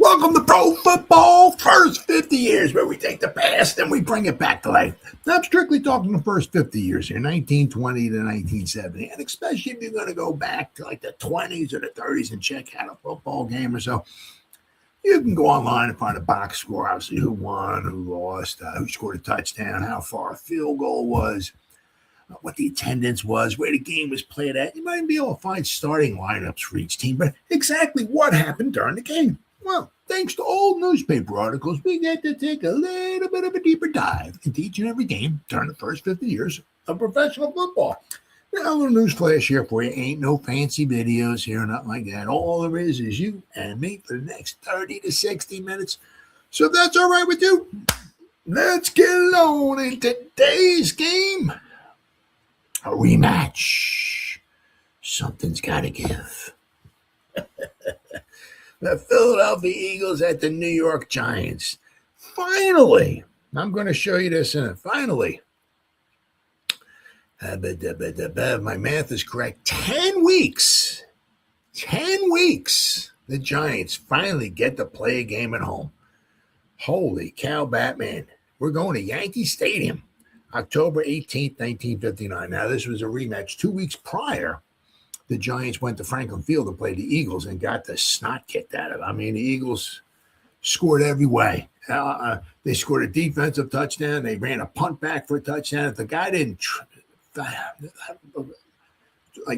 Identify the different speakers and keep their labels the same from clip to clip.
Speaker 1: Welcome to Pro Football First 50 Years, where we take the past and we bring it back to life. Now, I'm strictly talking the first 50 years here, 1920 to 1970, and especially if you're going to go back to like the 20s or the 30s and check out a football game or so. You can go online and find a box score, obviously, who won, who lost, who scored a touchdown, how far a field goal was, what the attendance was, where the game was played at. You might be able to find starting lineups for each team, but exactly what happened during the game. Well, thanks to old newspaper articles, we get to take a little bit of a deeper dive into each and every game during the first 50 years of professional football. Now, a little news flash here for you. Ain't no fancy videos here, nothing like that. All there is you and me for the next 30 to 60 minutes. So if that's all right with you, let's get on in today's game. A rematch. Something's got to give. The Philadelphia Eagles at the New York Giants. Finally, I'm going to show you this in it. Finally, if my math is correct, 10 weeks, the Giants finally get to play a game at home. Holy cow, Batman. We're going to Yankee Stadium, October 18th, 1959. Now, this was a rematch 2 weeks prior. The Giants went to Franklin Field to play the Eagles and got the snot kicked out of them. I mean, the Eagles scored every way. They scored a defensive touchdown. They ran a punt back for a touchdown. If the guy didn't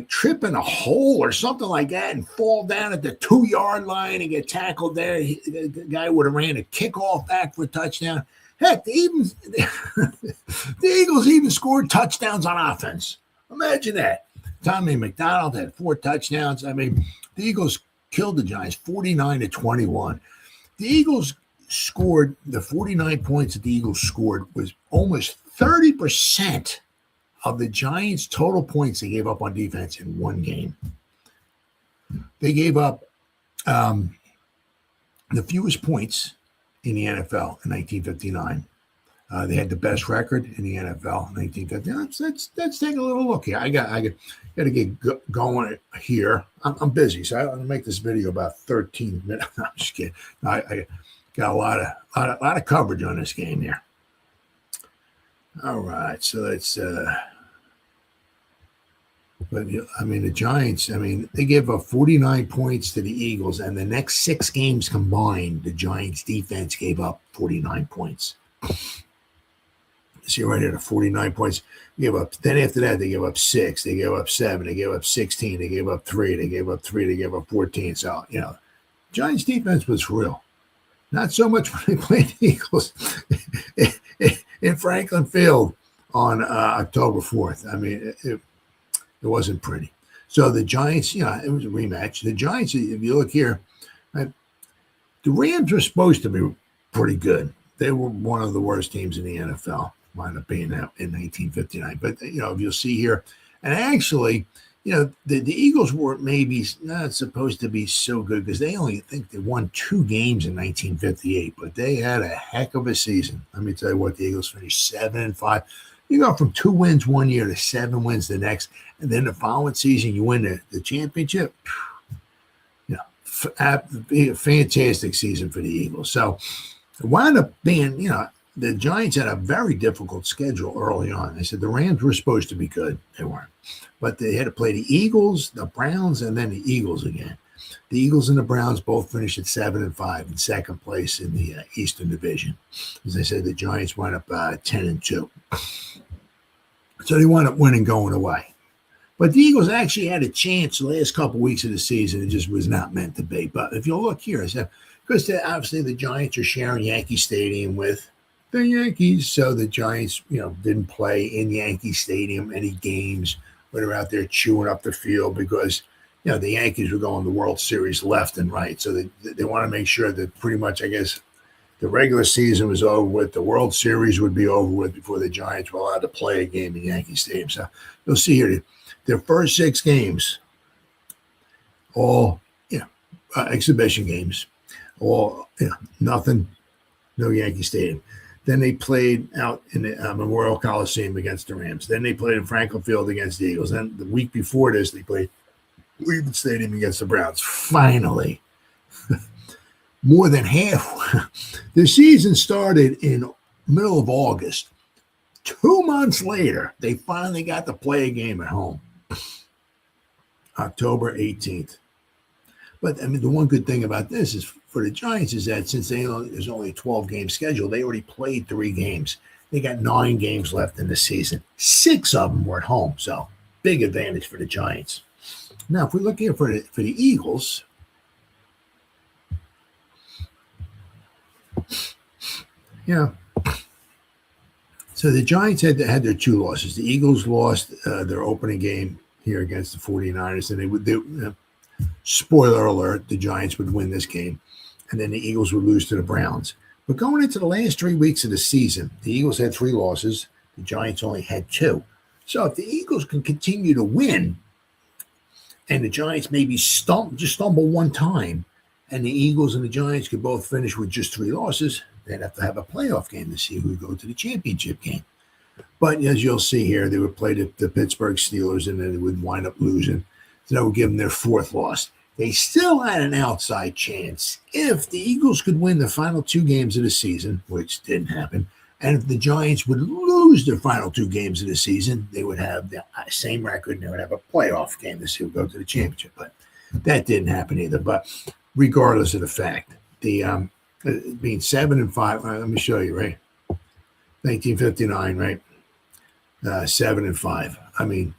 Speaker 1: trip in a hole or something like that and fall down at the 2-yard line and get tackled there, the guy would have ran a kickoff back for a touchdown. Heck, the Eagles even scored touchdowns on offense. Imagine that. Tommy McDonald had 4 touchdowns. I mean, the Eagles killed the Giants 49-21. The Eagles scored, the 49 points that the Eagles scored was almost 30% of the Giants' total points they gave up on defense in one game. They gave up the fewest points in the NFL in 1959. They had the best record in the NFL in 1959. Let's take a little look here. I got to get going here. I'm busy, so I'm going to make this video about 13 minutes. No, I'm just kidding. I got a lot of coverage on this game here. All right, so let's. But I mean, the Giants. I mean, they gave up 49 points to the Eagles, and the next 6 games combined, the Giants' defense gave up 49 points. See right here, the 49 points. Give up. Then after that, they gave up 6. They gave up 7. They gave up 16. They gave up 3. They gave up 3. They gave up 14. So, Giants defense was real. Not so much when they played the Eagles in Franklin Field on October 4th. I mean, it wasn't pretty. So the Giants, it was a rematch. The Giants, if you look here, the Rams were supposed to be pretty good. They were one of the worst teams in the NFL. Wound up being that in 1959. But, if you'll see here, and actually, the Eagles were maybe not supposed to be so good because they won 2 games in 1958, but they had a heck of a season. Let me tell you what, the Eagles finished 7-5. You go from 2 wins one year to 7 wins the next, and then the following season you win the championship. A fantastic season for the Eagles. So it wound up being, the Giants had a very difficult schedule early on. They said the Rams were supposed to be good. They weren't. But they had to play the Eagles, the Browns, and then the Eagles again. The Eagles and the Browns both finished at 7-5 in second place in the Eastern Division. As I said, the Giants wound up 10-2. So they wound up winning going away. But the Eagles actually had a chance the last couple of weeks of the season. It just was not meant to be. But if you look here, I said, because obviously the Giants are sharing Yankee Stadium with the Yankees. So the Giants, didn't play in Yankee Stadium any games when they were out there chewing up the field because, the Yankees were going the World Series left and right. So they want to make sure that pretty much, I guess, the regular season was over with. The World Series would be over with before the Giants were allowed to play a game in Yankee Stadium. So you'll see here, their first 6 games, all, exhibition games, all, nothing, no Yankee Stadium. Then they played out in the Memorial Coliseum against the Rams. Then they played in Franklin Field against the Eagles. Then the week before this, they played Cleveland Stadium against the Browns. Finally, more than half. The season started in middle of August. 2 months later, they finally got to play a game at home, October 18th. But I mean, the one good thing about this is for the Giants is that since there's only a 12-game schedule, they already played 3 games. They got 9 games left in the season. 6 of them were at home, so big advantage for the Giants. Now, if we look here for the Eagles, so the Giants had their 2 losses. The Eagles lost their opening game here against the 49ers, and spoiler alert, the Giants would win this game, and then the Eagles would lose to the Browns. But going into the last 3 weeks of the season, the Eagles had 3 losses. The Giants only had 2. So if the Eagles can continue to win, and the Giants maybe stumble one time, and the Eagles and the Giants could both finish with just 3 losses, they'd have to have a playoff game to see who would go to the championship game. But as you'll see here, they would play the Pittsburgh Steelers, and then they would wind up losing. So that would give them their 4th loss. They still had an outside chance if the Eagles could win the final 2 games of the season, which didn't happen, and if the Giants would lose their final 2 games of the season, they would have the same record, and they would have a playoff game to see who would go to the championship. But that didn't happen either. But regardless of the fact, the being 7-5, let me show you, right? 1959, right? 7-5. I mean,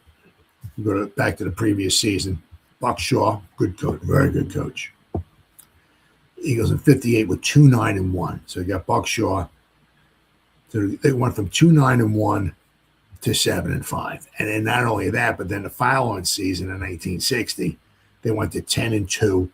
Speaker 1: go back to the previous season. Buck Shaw, good coach, very good coach. Eagles in 58 with 2-9-1. So you got Buck Shaw. So they went from 2-9-1 to 7-5. And then not only that, but then the following season in 1960, they went to 10-2,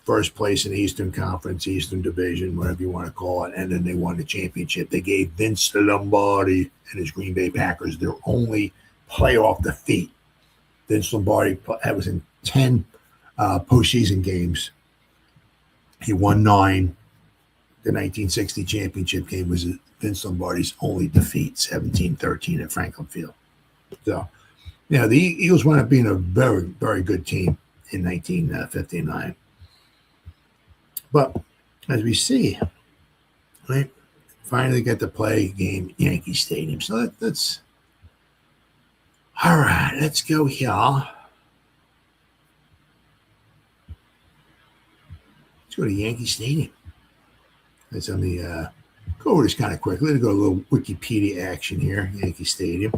Speaker 1: first place in the Eastern Conference, Eastern Division, whatever you want to call it. And then they won the championship. They gave Vince Lombardi and his Green Bay Packers their only playoff defeat. Vince Lombardi was in 10 postseason games. He won 9. The 1960 championship game was Vince Lombardi's only defeat, 17-13 at Franklin Field. So, the Eagles wound up being a very, very good team in 1959. But as we see, right, finally get to play a game Yankee Stadium. So that's all right. Let's go here. Let's go to Yankee Stadium. Let's go over this kind of quickly. Let's go a little Wikipedia action here. Yankee Stadium,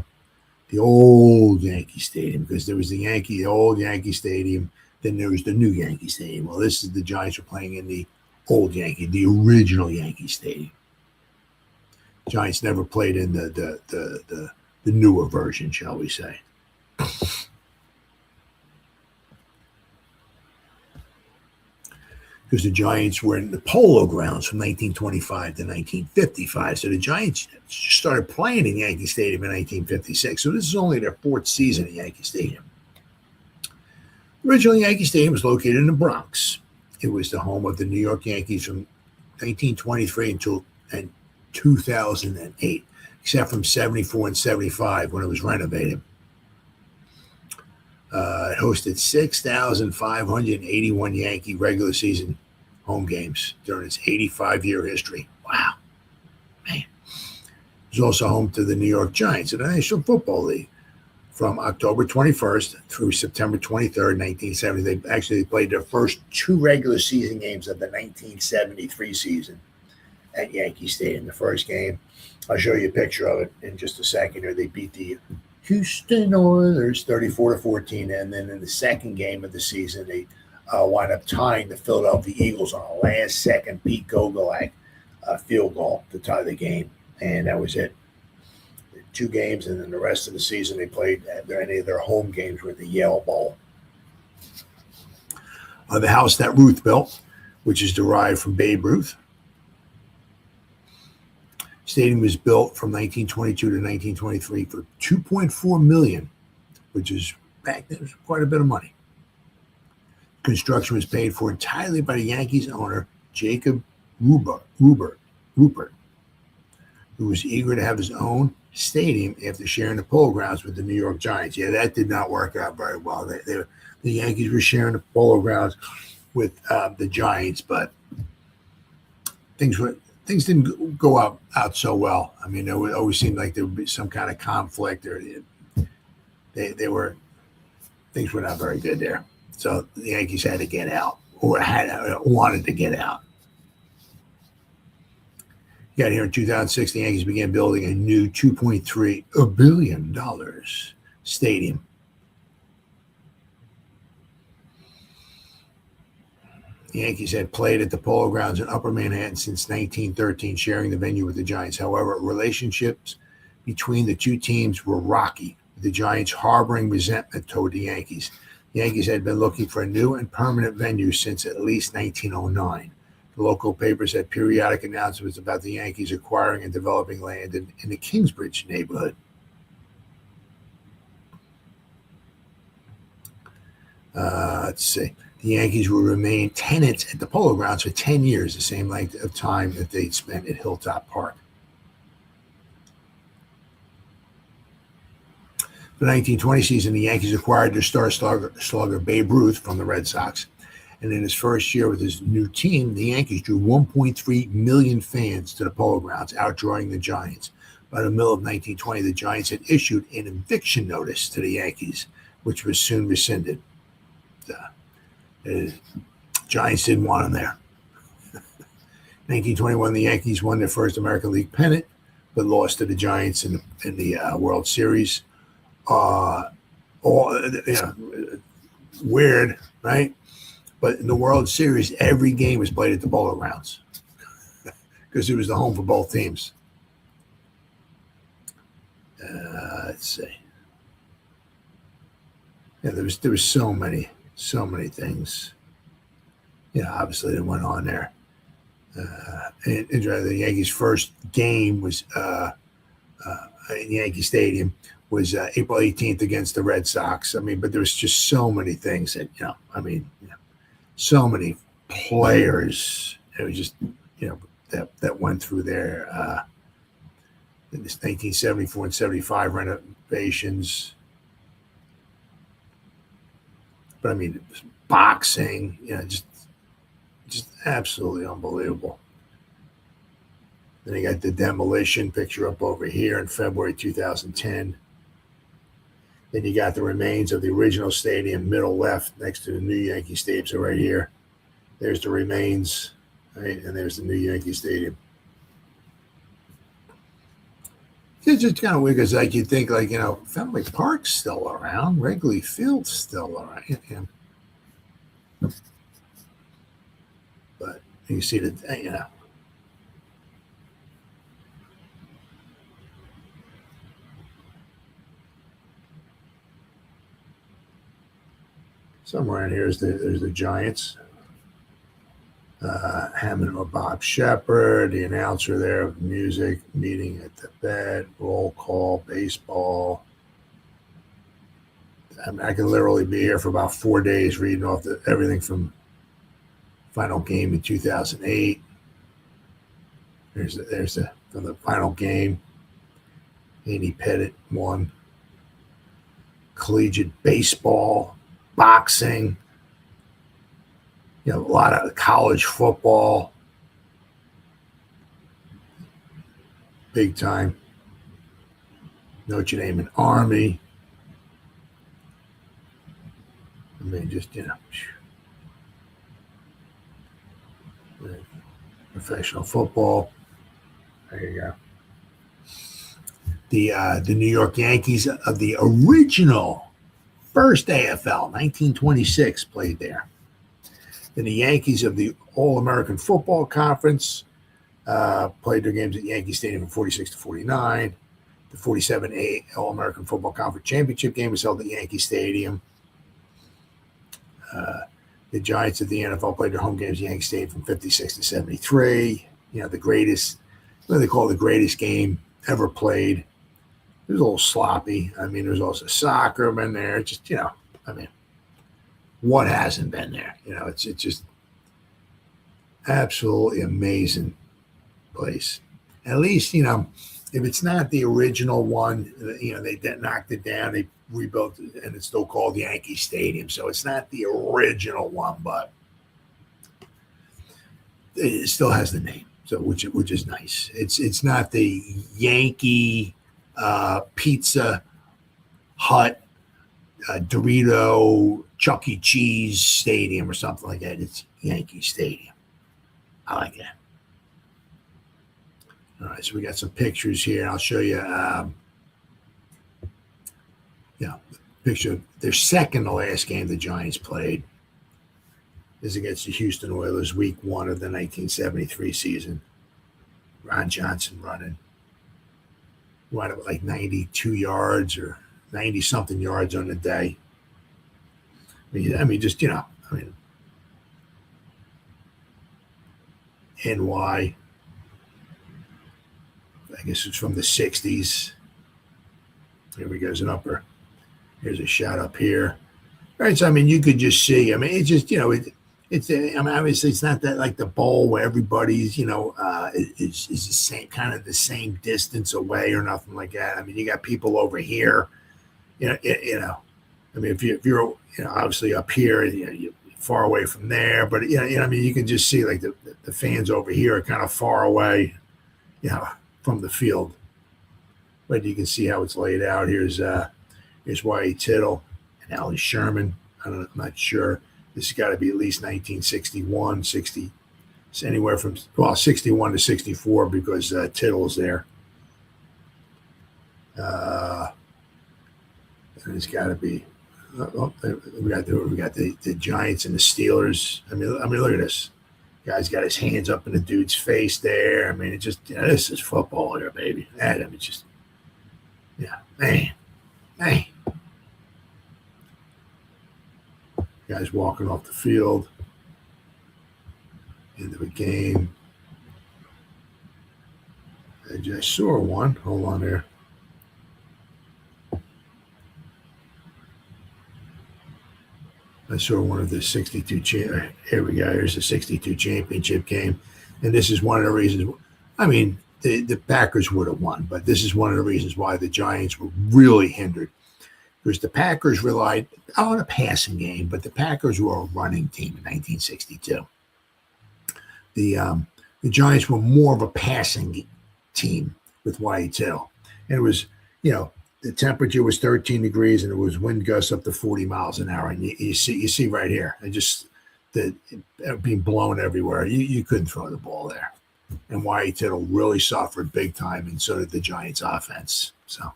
Speaker 1: the old Yankee Stadium, because there was the old Yankee Stadium. Then there was the new Yankee Stadium. Well, this is the Giants are playing in the old Yankee, the original Yankee Stadium. Giants never played in the newer version, shall we say. Because the Giants were in the Polo Grounds from 1925 to 1955. So the Giants started playing in Yankee Stadium in 1956. So this is only their 4th season at Yankee Stadium. Originally, Yankee Stadium was located in the Bronx. It was the home of the New York Yankees from 1923 until 2008, except from 74 and 75 when it was renovated. It hosted 6,581 Yankee regular season home games during its 85-year history. Wow, man. It was also home to the New York Giants in the National Football League. From October 21st through September 23rd, 1970, they played their first 2 regular season games of the 1973 season at Yankee Stadium. The first game, I'll show you a picture of it in just a second here. They beat the Houston Oilers 34-14, and then in the second game of the season, they wound up tying the Philadelphia Eagles on a last-second Pete Gogolak field goal to tie the game, and that was it. 2 games, and then the rest of the season they played any of their home games with the Yale Bowl. The house that Ruth built, which is derived from Babe Ruth. Stadium was built from 1922 to 1923 for $2.4 million, which is back then was quite a bit of money. Construction was paid for entirely by the Yankees owner Jacob Rupert, who was eager to have his own stadium after sharing the Polo Grounds with the New York Giants. Yeah, that did not work out very well. The Yankees were sharing the Polo Grounds with the Giants, but things didn't go out so well. I mean, it always seemed like there would be some kind of conflict, or they were things were not very good there. So the Yankees had to get out, or wanted to get out. Got here in 2006, the Yankees began building a new $2.3 billion stadium. The Yankees had played at the Polo Grounds in Upper Manhattan since 1913, sharing the venue with the Giants. However, relationships between the two teams were rocky, with the Giants harboring resentment toward the Yankees. The Yankees had been looking for a new and permanent venue since at least 1909. The local papers had periodic announcements about the Yankees acquiring and developing land in the Kingsbridge neighborhood. Let's see. The Yankees would remain tenants at the Polo Grounds for 10 years, the same length of time that they'd spent at Hilltop Park. The 1920 season, the Yankees acquired their star slugger Babe Ruth from the Red Sox. And in his first year with his new team, the Yankees drew 1.3 million fans to the Polo Grounds, outdrawing the Giants. By the middle of 1920, the Giants had issued an eviction notice to the Yankees, which was soon rescinded. The Giants didn't want him there. 1921, the Yankees won their first American League pennant, but lost to the Giants in the World Series. Weird, right? But in the World Series, every game was played at the Polo Grounds because it was the home for both teams. Let's see. Yeah, there was so many things. Obviously that went on there. And the Yankees' first game was in Yankee Stadium was April 18th against the Red Sox. I mean, but there was just so many things that so many players. It was just that went through there. In this 1974 and 75 renovations. But I mean, boxing, just absolutely unbelievable. Then you got the demolition picture up over here in February 2010. Then you got the remains of the original stadium, middle left, next to the new Yankee Stadium. So right here, there's the remains, right? And there's the new Yankee Stadium. It's just kind of weird because, you'd think, Fenway Park's still around, Wrigley Field's still around, But you see that, Somewhere in here there's the Giants. Hammond or Bob Shepard, the announcer there of music, meeting at the bed, roll call, baseball. I can literally be here for about 4 days reading off everything from final game in 2008. There's from the final game. Andy Pettit won. Collegiate baseball, boxing. A lot of college football, big time. Notre Dame and Army. I mean, just, professional football. There you go. The New York Yankees of the original first AFL, 1926, played there. Then the Yankees of the All-American Football Conference played their games at Yankee Stadium from 46 to 49. The 47A All-American Football Conference Championship game was held at Yankee Stadium. The Giants of the NFL played their home games at Yankee Stadium from 56 to 73. The greatest, what they call the greatest game ever played. It was a little sloppy. I mean, there's also soccer been there. Just, what hasn't been there? It's just absolutely amazing place. At least, if it's not the original one, they knocked it down, they rebuilt it, and it's still called Yankee Stadium. So it's not the original one, but it still has the name. So which is nice. It's not the Yankee Pizza Hut Dorito Chuck E. Cheese Stadium or something like that. It's Yankee Stadium. I like that. All right, so we got some pictures here. I'll show you. Picture of their second to last game the Giants played is against the Houston Oilers, Week 1 of the 1973 season. Ron Johnson running. Wound up like 92 yards or 90-something yards on the day. I mean, just, NY. I guess it's from the 60s. Here we go, an upper. Here's a shot up here. All right, so, I mean, you could just see. I mean, it's just, it's I mean, obviously it's not that like the bowl where everybody's, is the same, kind of the same distance away or nothing like that. I mean, you got people over here, I mean, if you're obviously up here, you're far away from there, but I mean, you can just see like the fans over here are kind of far away, from the field. But you can see how it's laid out. Here's Y.E. Tittle and Allie Sherman. I'm not sure. This has got to be at least 1961, 60. It's anywhere from 61 to 64 because Tittle's there. And it's got to be. We got the Giants and the Steelers. I mean, look at this. Guy's got his hands up in the dude's face there. I mean, it just this is football here, baby. I mean, just man. Guys walking off the field into the game. I just saw one. Hold on there. I saw one of the 62. Here we go. Here's the 62 championship game. And this is one of the reasons. I mean, the Packers would have won, but this is one of the reasons why the Giants were really hindered. Because the Packers relied on a passing game, but the Packers were a running team in 1962. The Giants were more of a passing team with Y.E. Tittle. And it was, the temperature was 13 degrees and it was wind gusts up to 40 miles an hour. And you see right here, it being blown everywhere. You couldn't throw the ball there. And Y.E. Tittle really suffered big time, and so did the Giants offense. So,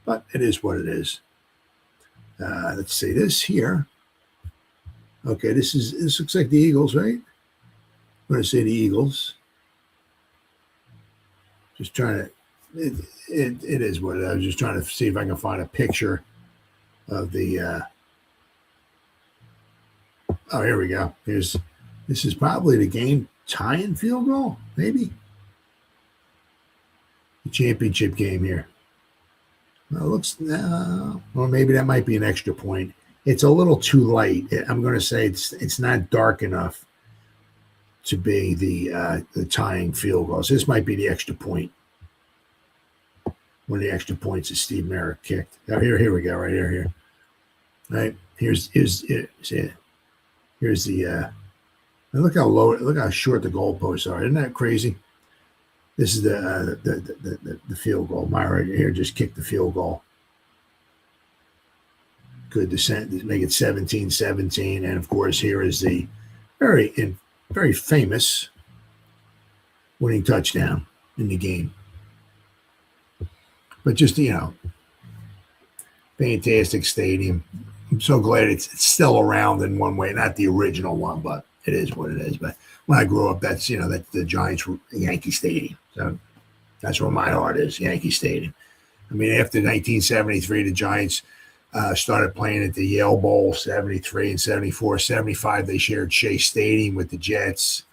Speaker 1: but it is what it is. Let's see this here. Okay, this looks like the Eagles, right? I'm going to say the Eagles. Just trying to, it is what it is. I was just trying to see if I can find a picture of the, oh, here we go. This is probably the game tying field goal, maybe. The championship game here. Well, it looks, or maybe that might be an extra point. It's a little too light. I'm going to say it's not dark enough to be the tying field goal. So this might be the extra point. One of the extra points that Steve Merrick kicked. Oh, here we go, right here. Right, here's the. Look how low. Look how short the goalposts are. Isn't that crazy? This is the field goal. Myra here just kicked the field goal. Good descent to make it 17-17. And, of course, here is the very famous winning touchdown in the game. But just, fantastic stadium. I'm so glad it's still around in one way. Not the original one, but it is what it is. But when I grew up, that's the Giants were Yankee Stadium. So that's where my heart is, Yankee Stadium. I mean, after 1973, the Giants started playing at the Yale Bowl, 73 and 74. 75, they shared Shea Stadium with the Jets.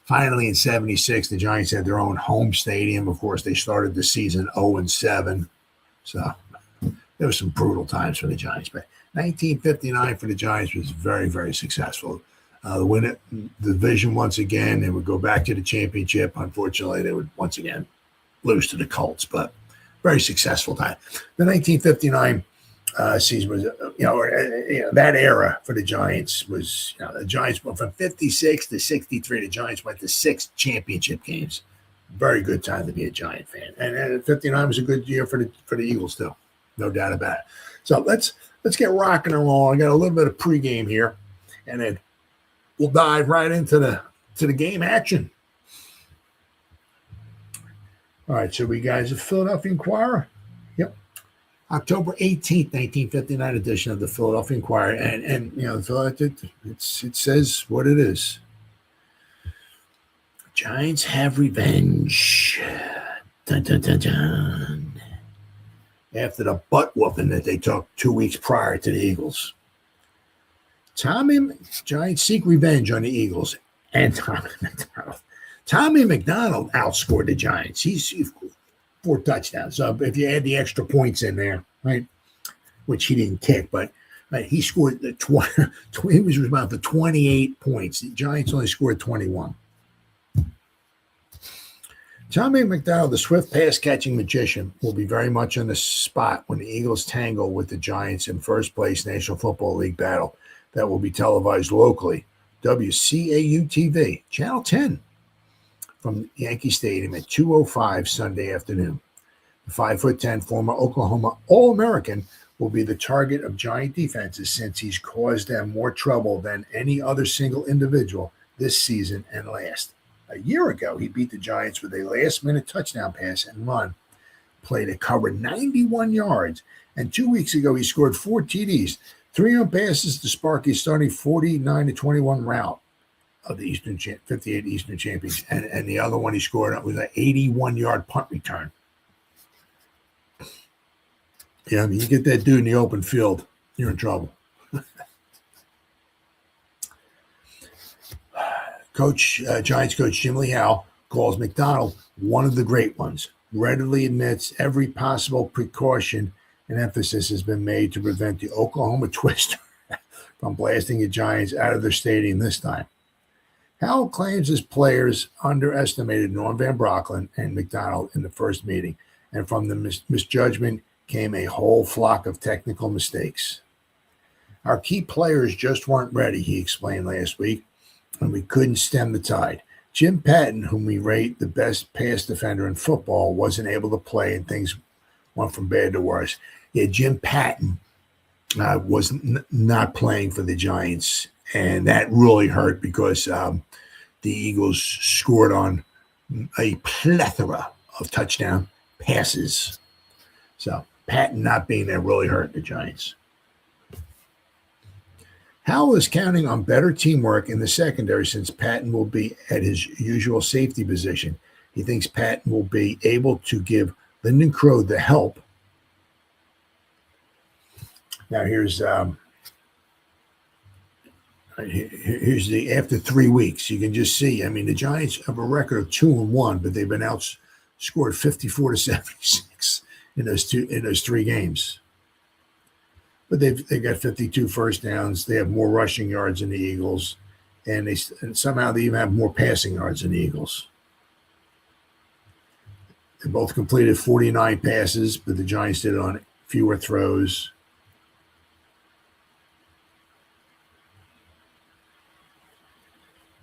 Speaker 1: Finally, in 76, the Giants had their own home stadium. Of course, they started the season 0-7. So there were some brutal times for the Giants. But 1959 for the Giants was very, very successful. Win it, the division once again. They would go back to the championship. Unfortunately, they would once again lose to the Colts, but very successful time. The 1959 season was, that era for the Giants was, the Giants went from 56 to 63. The Giants went to 6 championship games. Very good time to be a Giant fan. And 59 was a good year for the Eagles too. No doubt about it. So let's get rocking along. I got a little bit of pregame here, and then we'll dive right into the game action. All right, so we guys, a Philadelphia Inquirer. Yep. October 18th, 1959 edition of the Philadelphia Inquirer. And you know, it says what it is. Giants have revenge. Dun, dun, dun, dun. After the butt whooping that they took 2 weeks prior to the Eagles. Giants seek revenge on the Eagles and Tommy McDonald. Tommy McDonald outscored the Giants. He's 4 touchdowns. So if you add the extra points in there, right, which he didn't kick, but right, he scored the 20. He was responsible for 28 points. The Giants only scored 21. Tommy McDonald, the swift pass-catching magician, will be very much on the spot when the Eagles tangle with the Giants in first-place National Football League battle that will be televised locally. WCAU-TV, Channel 10, from Yankee Stadium at 2:05 Sunday afternoon. The 5'10" former Oklahoma All-American will be the target of Giant defenses since he's caused them more trouble than any other single individual this season and last. A year ago, he beat the Giants with a last-minute touchdown pass and run, played a cover 91 yards, and 2 weeks ago he scored 4 TDs, 3 on passes to spark his starting 49-21 rout of the 58 Eastern Champions, and the other one he scored was an 81-yard punt return. Yeah, I mean, you get that dude in the open field, you're in trouble. Giants coach Jim Leal calls McDonald one of the great ones, readily admits every possible precaution and emphasis has been made to prevent the Oklahoma Twister from blasting the Giants out of their stadium this time. Howell claims his players underestimated Norm Van Brocklin and McDonald in the first meeting, and from the misjudgment came a whole flock of technical mistakes. Our key players just weren't ready, he explained last week, and we couldn't stem the tide. Jim Patton, whom we rate the best pass defender in football, wasn't able to play, and things went from bad to worse. Yeah, Jim Patton was not playing for the Giants, and that really hurt because the Eagles scored on a plethora of touchdown passes. So Patton not being there really hurt the Giants. Howell is counting on better teamwork in the secondary since Patton will be at his usual safety position. He thinks Patton will be able to give Lyndon Crow the help. Now here's the after 3 weeks. You can just see. I mean, the Giants have a record of 2-1, but they've been outscored 54-76 in those 3 games. But they've got 52 first downs. They have more rushing yards than the Eagles, and somehow they even have more passing yards than the Eagles. They both completed 49 passes, but the Giants did it on fewer throws.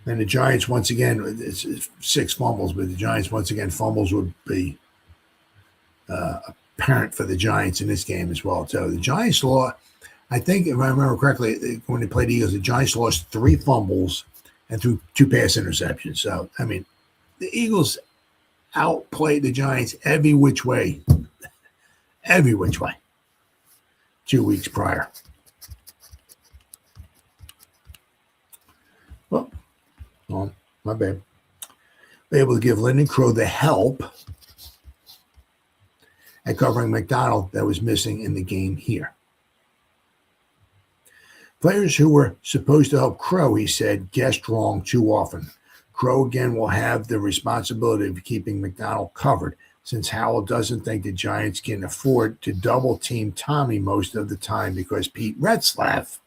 Speaker 1: And the Giants, once again, it's 6 fumbles, but the Giants, once again, fumbles would be apparent for the Giants in this game as well, too. The Giants lost, I think, if I remember correctly, when they played the Eagles, the Giants lost 3 fumbles and threw 2 pass interceptions. So, I mean, the Eagles outplayed the Giants every which way. Every which way. 2 weeks prior. Well, my bad. They were able to give Lyndon Crow the help at covering McDonald that was missing in the game here. Players who were supposed to help Crow, he said, guessed wrong too often. Crow again will have the responsibility of keeping McDonald covered, since Howell doesn't think the Giants can afford to double team Tommy most of the time because Pete Retzlaff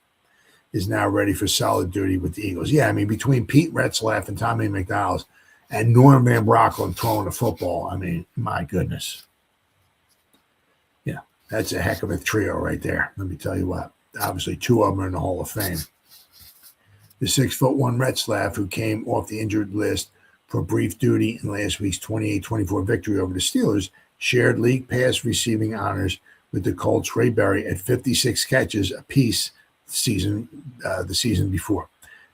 Speaker 1: is now ready for solid duty with the Eagles. Yeah, I mean, between Pete Retzlaff and Tommy McDonald and Norm Van Brocklin throwing the football, I mean, my goodness. Yeah, that's a heck of a trio right there. Let me tell you what. Obviously, 2 of them are in the Hall of Fame. The 6'1" Retzlaff, who came off the injured list, for brief duty in last week's 28-24 victory over the Steelers, shared league pass receiving honors with the Colts' Ray Berry at 56 catches apiece the season before.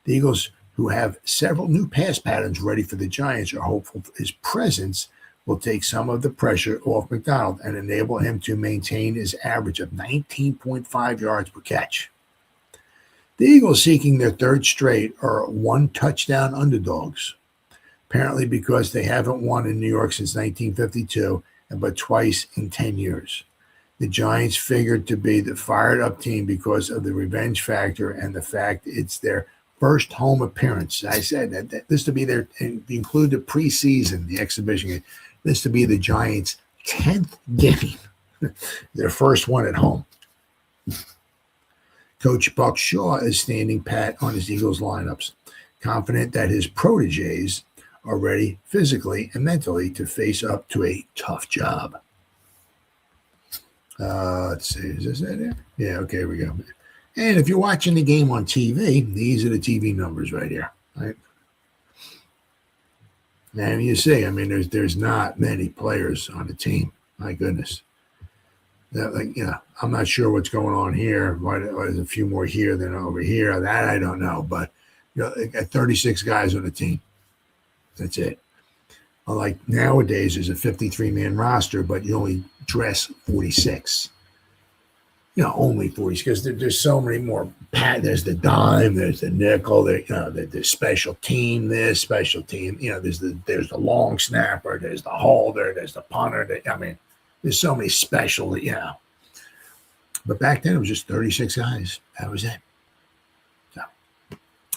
Speaker 1: The Eagles, who have several new pass patterns ready for the Giants, are hopeful his presence will take some of the pressure off McDonald and enable him to maintain his average of 19.5 yards per catch. The Eagles, seeking their third straight, are one-touchdown underdogs, apparently because they haven't won in New York since 1952, but twice in 10 years. The Giants figured to be the fired-up team because of the revenge factor and the fact it's their first home appearance. I said that this to be their, include the preseason, the exhibition game, this to be the Giants' 10th game, their first one at home. Coach Buck Shaw is standing pat on his Eagles lineups, confident that his protégés are ready physically and mentally to face up to a tough job. Let's see, is this it here? Yeah, okay, here we go. And if you're watching the game on TV, these are the TV numbers right here, right? And you see, I mean, there's not many players on the team. My goodness. I'm not sure what's going on here. Why there's a few more here than over here. That I don't know. But they got 36 guys on the team. That's it. Like nowadays, there's a 53-man roster, but you only dress 46. Only 40, because there's so many more. There's the dime, there's the nickel, the special team, this special team. There's the long snapper, there's the holder, there's the punter. There's so many special, But back then, it was just 36 guys. That was it. So,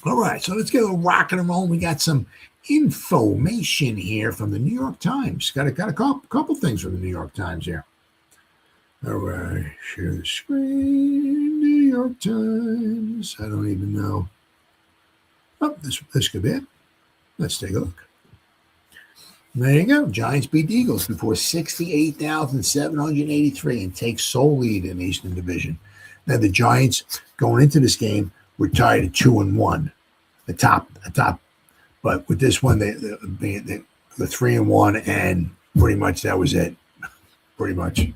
Speaker 1: all right, so let's get a little rocking and rolling. We got some information here from the New York Times. Got a couple things from the New York Times here. All right, share the screen. New York Times. I don't even know. Oh, this could be it. Let's take a look. There you go. Giants beat the Eagles before 68,783 and take sole lead in the Eastern Division. Now the Giants going into this game were tied at 2-1, the top. But with this one, the 3-1, and pretty much that was it. Pretty much.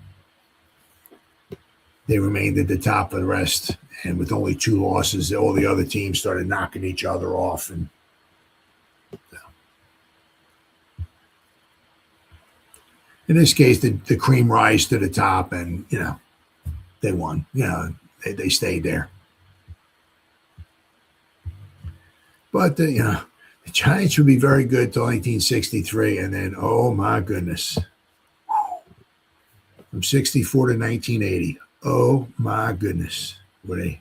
Speaker 1: They remained at the top of the rest, and with only 2 losses, all the other teams started knocking each other off. And in this case, the cream rise to the top, and they won. They stayed there. But the Giants would be very good till 1963, and then oh my goodness, from 64 to 1980. Oh my goodness, they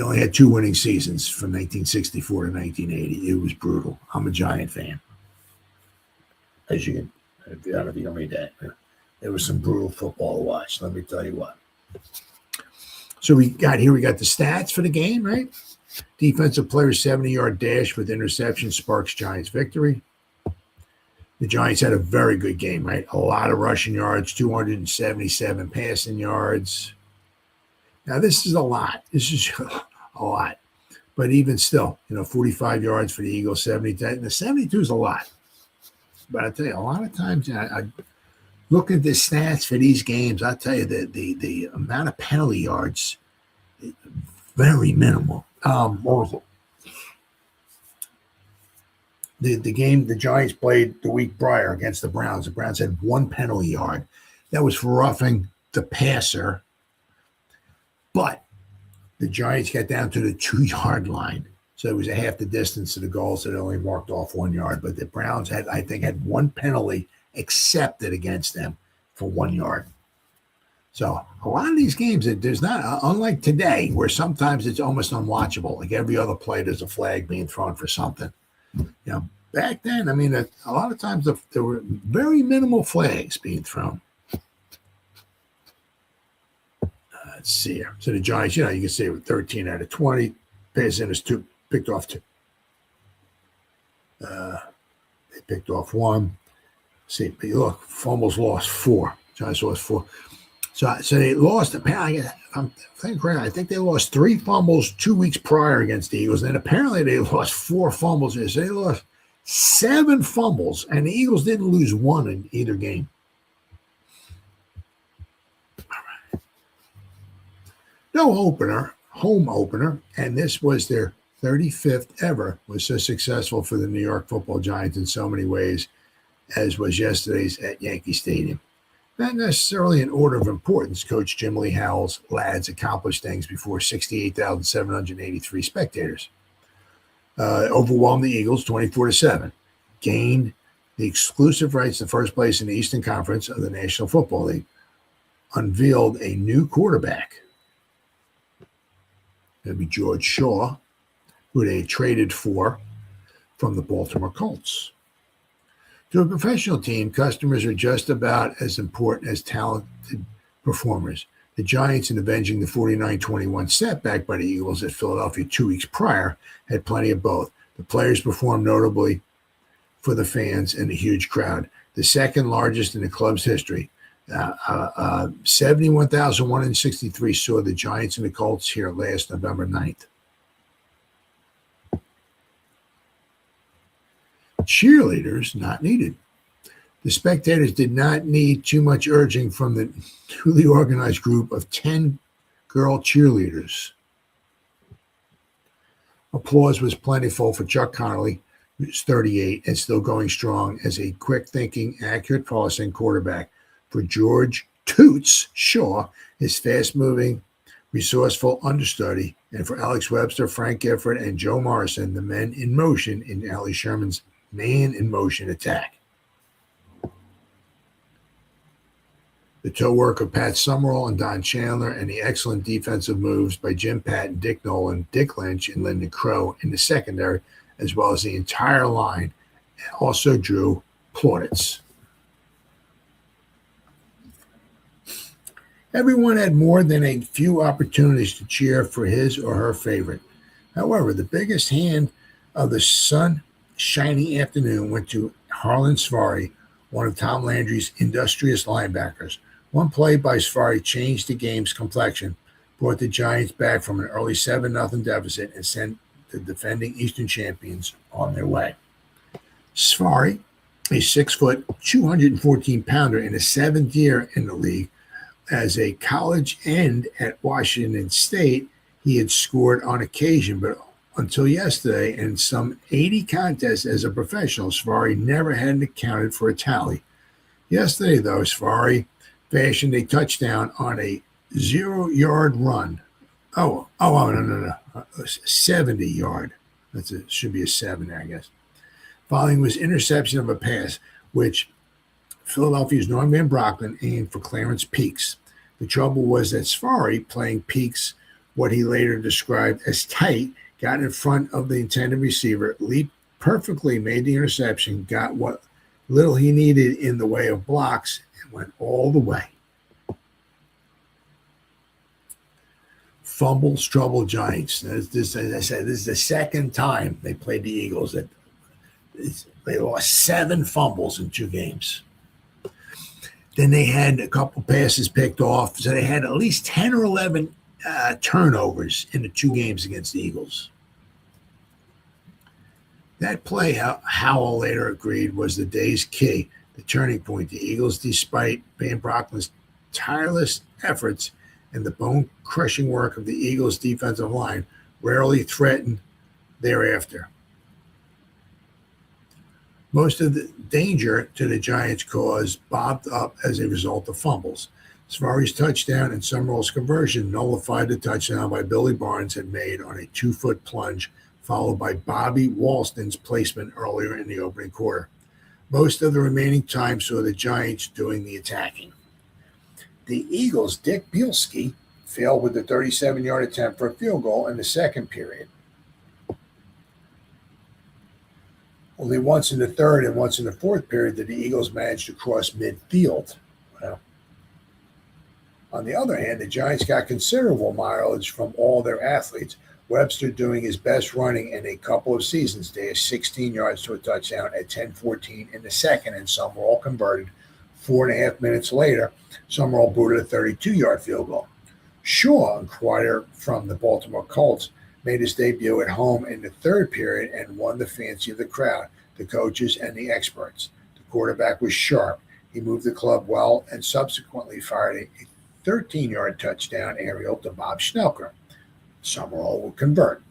Speaker 1: only had 2 winning seasons from 1964 to 1980. It was brutal. I'm a Giant fan. As you can, I don't know if you can read that. There was some brutal football to watch. Let me tell you what. So we got the stats for the game, right? Defensive player 70-yard dash with interception sparks Giants victory. The Giants had a very good game, right? A lot of rushing yards, 277 passing yards. Now, this is a lot. This is a lot. But even still, 45 yards for the Eagles, 70. And the 72 is a lot. But I tell you, a lot of times, I look at the stats for these games. I tell you that the amount of penalty yards, very minimal. What was it? The game the Giants played the week prior against the Browns. The Browns had 1 penalty yard. That was for roughing the passer. But the Giants got down to the 2-yard line. So it was a half the distance to the goal, so they only marked off 1 yard. But the Browns had 1 penalty accepted against them for 1 yard. So a lot of these games, there's not, unlike today, where sometimes it's almost unwatchable. Like every other play, there's a flag being thrown for something. Back then, a lot of times there were very minimal flags being thrown. Let's see here. So the Giants, you can see 13 out of 20. Pass in is 2, picked off 2. They picked off 1. See, but look, fumbles lost 4. Giants lost 4. So they lost, apparently, I'm thinking correctly, I think they lost 3 fumbles 2 weeks prior against the Eagles. And then apparently they lost 4 fumbles. So they lost, 7 fumbles, and the Eagles didn't lose one in either game. No home opener, and this was their 35th ever, was so successful for the New York Football Giants in so many ways as was yesterday's at Yankee Stadium. Not necessarily in order of importance, Coach Jim Lee Howell's lads accomplished things before 68,783 spectators. Overwhelmed the Eagles 24-7, gained the exclusive rights to first place in the Eastern Conference of the National Football League, unveiled a new quarterback. That'd be George Shaw, who they traded for from the Baltimore Colts. To a professional team, customers are just about as important as talented performers. The Giants, in avenging the 49-21 setback by the Eagles at Philadelphia 2 weeks prior, had plenty of both. The players performed notably for the fans and the huge crowd, the second largest in the club's history. 71,163 saw the Giants and the Colts here last November 9th. Cheerleaders not needed. The spectators did not need too much urging from the newly organized group of 10 girl cheerleaders. Applause was plentiful for Chuck Connolly, who's 38 and still going strong as a quick-thinking, accurate passing quarterback. For George Toots Shaw, his fast-moving, resourceful understudy, and for Alex Webster, Frank Gifford, and Joe Morrison, the men in motion in Ali Sherman's man-in-motion attack. The toe work of Pat Summerall and Don Chandler, and the excellent defensive moves by Jim Patton, Dick Nolan, Dick Lynch, and Lyndon Crow in the secondary, as well as the entire line, also drew plaudits. Everyone had more than a few opportunities to cheer for his or her favorite. However, the biggest hand of the sun-shiny afternoon went to Harlan Safari, one of Tom Landry's industrious linebackers. One play by Safari changed the game's complexion, brought the Giants back from an early 7-0 deficit, and sent the defending Eastern champions on their way. Safari, a 6-foot, 214-pounder in his 7th year in the league, as a college end at Washington State, he had scored on occasion, but until yesterday, in some 80 contests as a professional, Safari never had accounted for a tally. Yesterday, though, Safari fashioned a touchdown on a 0-yard run. No. 70-yard. Should be a 7 there, I guess. Following was interception of a pass, which Philadelphia's Norm Van Brocklin aimed for Clarence Peaks. The trouble was that Safari, playing Peaks what he later described as tight, got in front of the intended receiver, leaped perfectly, made the interception, got what little he needed in the way of blocks, and went all the way. Fumbles trouble Giants. As I said, this is the second time they played the Eagles. They lost 7 fumbles in 2 games. Then they had a couple passes picked off, so they had at least 10 or 11 turnovers in the 2 games against the Eagles. That play, Howell later agreed, was the day's key, the turning point. The Eagles, despite Van Brocklin's tireless efforts and the bone-crushing work of the Eagles' defensive line, rarely threatened thereafter. Most of the danger to the Giants' cause bobbed up as a result of fumbles. Safari's touchdown and Summerall's conversion nullified the touchdown by Billy Barnes had made on a 2-foot plunge, followed by Bobby Walston's placement earlier in the opening quarter. Most of the remaining time saw the Giants doing the attacking. The Eagles' Dick Bielski failed with the 37-yard attempt for a field goal in the second period. Only once in the third and once in the fourth period did the Eagles manage to cross midfield. Well, on the other hand, the Giants got considerable mileage from all their athletes. Webster doing his best running in a couple of seasons, dashed 16 yards to a touchdown at 10:14 in the second, and Summerall converted 4.5 minutes later. Summerall booted a 32-yard field goal. Shaw, inquirer from the Baltimore Colts, made his debut at home in the third period and won the fancy of the crowd. the coaches, and the experts. The quarterback was sharp. He moved the club well and subsequently fired a 13-yard touchdown aerial to Bob Schnelker. Summerall would convert.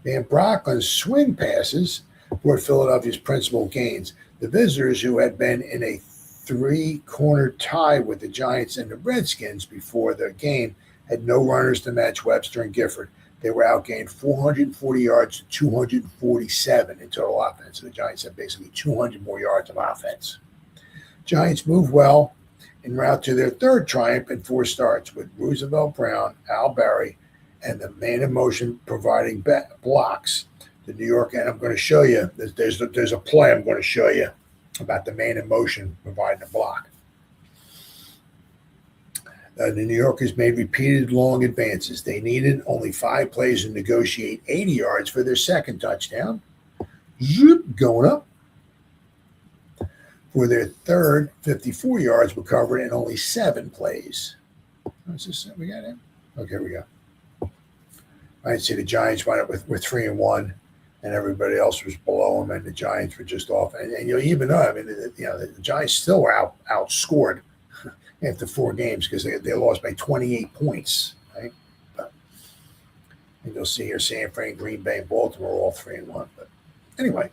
Speaker 1: Van Brocklin's swing passes brought Philadelphia's principal gains. The visitors, who had been in a three-corner tie with the Giants and the Redskins before the game, had no runners to match Webster and Gifford. They were outgained 440 yards to 247 in total offense. So the Giants had basically 200 more yards of offense. Giants moved well en route to their third triumph in 4 starts, with Roosevelt Brown, Al Barry, and the man in motion providing blocks. The New York, and I'm going to show you, there's a play I'm going to show you about the man in motion providing a block. The New Yorkers made repeated long advances. They needed only 5 plays to negotiate 80 yards for their second touchdown. Zoop, going up. For their third, 54 yards were covered in only 7 plays. What's this? We got it? Okay, we go. I see the Giants wound up with 3-1, and everybody else was below them, and the Giants were just off. And even though, I mean, the Giants still were outscored after 4 games because they lost by 28 points, right? And you'll see here San Fran, Green Bay, and Baltimore all 3-1. But anyway,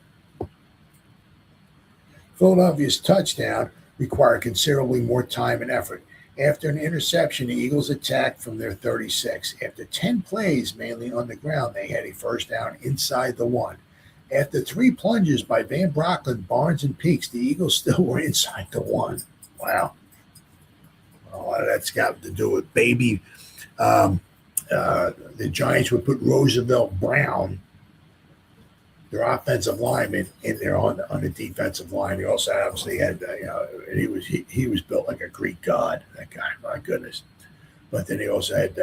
Speaker 1: Philadelphia's touchdown required considerably more time and effort. After an interception, the Eagles attacked from their 36. After 10 plays, mainly on the ground, they had a first down inside the 1. After 3 plunges by Van Brocklin, Barnes, and Peaks, the Eagles still were inside the 1. Wow. A lot of that's got to do with baby. The Giants would put Roosevelt Brown, their offensive lineman, in there on the defensive line. He also obviously had, he was built like a Greek god. That guy, my goodness. But then he also had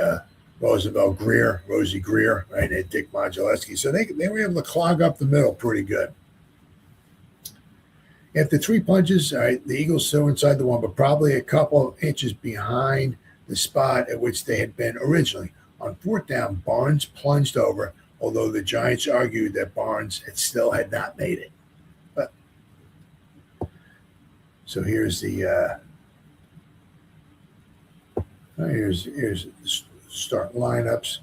Speaker 1: Roosevelt Greer, Rosie Greer, right? And Dick Modulewski. So they were able to clog up the middle pretty good. After 3 punches, all right, the Eagles still inside the 1, but probably a couple of inches behind the spot at which they had been originally. On 4th down, Barnes plunged over, although the Giants argued that Barnes had not made it. But so here's the here's the start lineups.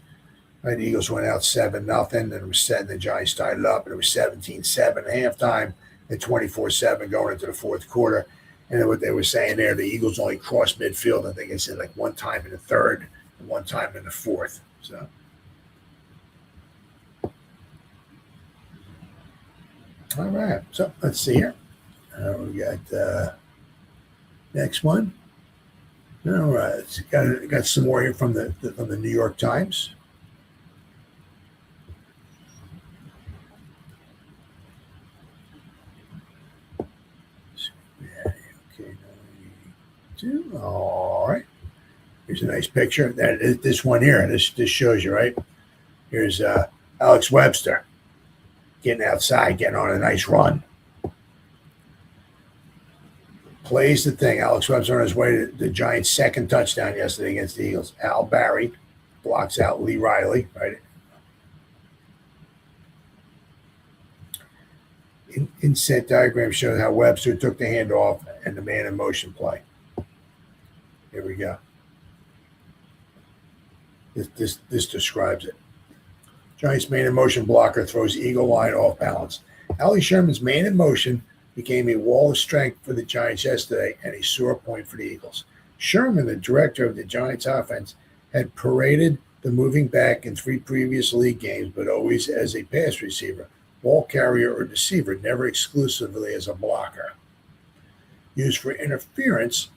Speaker 1: Right, the Eagles went out 7-0, then it was 7. The Giants tied it up, and it was 17-7 at halftime. And 24-7 going into the 4th quarter. And then what they were saying there, the Eagles only crossed midfield, I think they said, like 1 time in the 3rd and 1 time in the 4th. So all right. So let's see here. We got next one. All right. Got some more here from the New York Times. All right. Here's a nice picture. This one here. This shows you, right? Here's Alex Webster getting outside, getting on a nice run. Plays the thing. Alex Webster on his way to the Giants' second touchdown yesterday against the Eagles. Al Barry blocks out Lee Riley, right? Inset diagram shows how Webster took the handoff and the man in motion play. Here we go. This describes it. Giants man in motion blocker throws eagle line off balance. Allie Sherman's man in motion became a wall of strength for the Giants yesterday and a sore point for the Eagles. Sherman, the director of the Giants offense, had paraded the moving back in 3 previous league games, but always as a pass receiver, ball carrier, or deceiver, never exclusively as a blocker. Used for interference,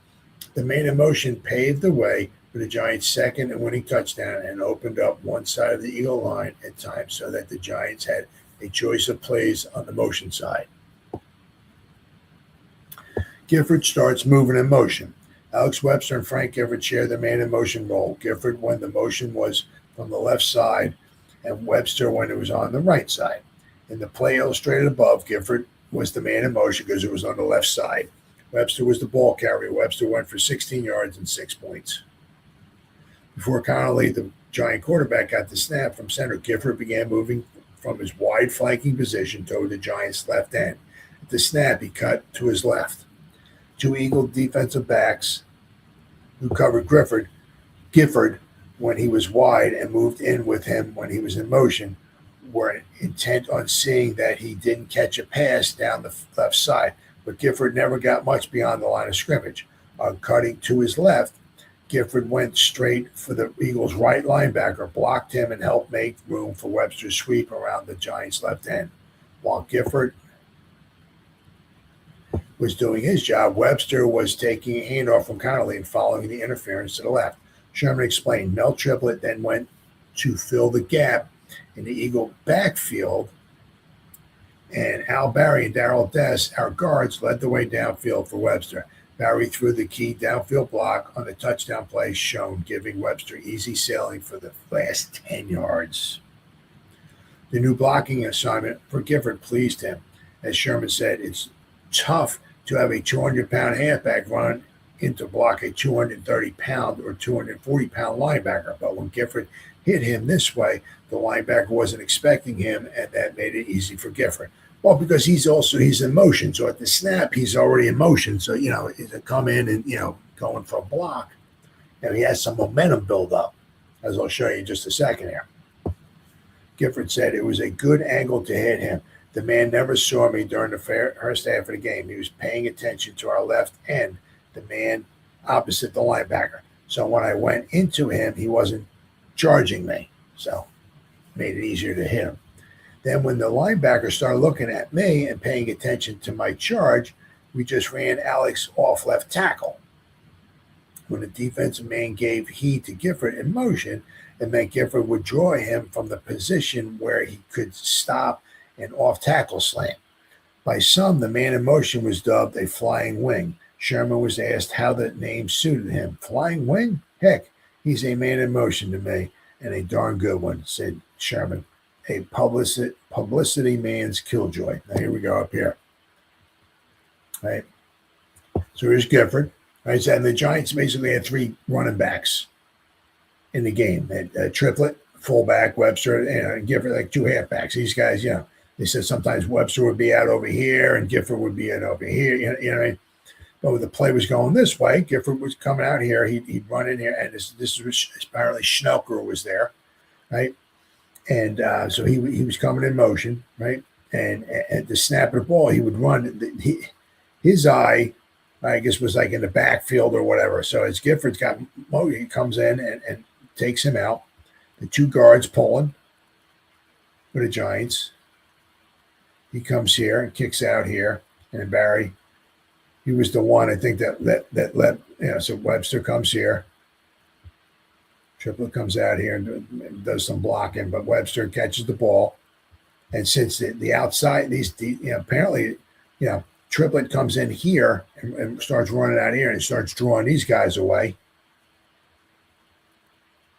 Speaker 1: the man in motion paved the way for the Giants' second and winning touchdown and opened up one side of the Eagle line at times so that the Giants had a choice of plays on the motion side. Gifford starts moving in motion. Alex Webster and Frank Gifford share the man in motion role. Gifford when the motion was from the left side and Webster when it was on the right side. In the play illustrated above, Gifford was the man in motion because it was on the left side. Webster was the ball carrier. Webster went for 16 yards and 6 points. Before Connolly, the Giant quarterback, got the snap from center, Gifford began moving from his wide flanking position toward the Giants' left end. At the snap, he cut to his left. Two Eagle defensive backs who covered Gifford when he was wide and moved in with him when he was in motion were intent on seeing that he didn't catch a pass down the left side, but Gifford never got much beyond the line of scrimmage. On cutting to his left, Gifford went straight for the Eagles' right linebacker, blocked him, and helped make room for Webster's sweep around the Giants' left end. While Gifford was doing his job, Webster was taking a handoff from Connolly and following the interference to the left. Sherman explained Mel Triplett then went to fill the gap in the Eagle backfield, and Al Barry and Darrell Dess, our guards, led the way downfield for Webster. Barry threw the key downfield block on the touchdown play shown, giving Webster easy sailing for the last 10 yards. The new blocking assignment for Gifford pleased him. As Sherman said, it's tough to have a 200-pound halfback run into block a 230-pound or 240-pound linebacker, but when Gifford hit him this way, the linebacker wasn't expecting him, and that made it easy for Gifford. Well, because he's in motion, so at the snap he's already in motion. So he's to come in and going for a block, he has some momentum build up, as I'll show you in just a second here. Gifford said it was a good angle to hit him. The man never saw me during the first half of the game. He was paying attention to our left end, the man opposite the linebacker. So when I went into him, he wasn't charging me. So made it easier to hit him. Then when the linebacker started looking at me and paying attention to my charge, we just ran Alex off left tackle. When the defensive man gave heed to Gifford in motion, it meant Gifford would draw him from the position where he could stop an off-tackle slant. By some, the man in motion was dubbed a flying wing. Sherman was asked how the name suited him. Flying wing? Heck, he's a man in motion to me, and a darn good one, said Sherman. A publicity man's killjoy. Now here we go up here. Right. So here's Gifford. Right. And the Giants basically had three running backs in the game. They had Triplett, fullback, Webster, and Gifford, like two halfbacks. These guys, they said sometimes Webster would be out over here and Gifford would be out over here. You know what I mean? But when the play was going this way, Gifford was coming out here. He'd run in here, and this was apparently Schnelker was there, right? And so he was coming in motion, right? And at the snap of the ball, he would run. His eye, I guess, was like in the backfield or whatever. So as Gifford's got motion, he comes in and takes him out. The two guards pulling for the Giants. He comes here and kicks out here. And Barry, he was the one, I think, that let, so Webster comes here. Triplett comes out here and does some blocking, but Webster catches the ball. And since the outside, apparently, Triplett comes in here and starts running out here and starts drawing these guys away.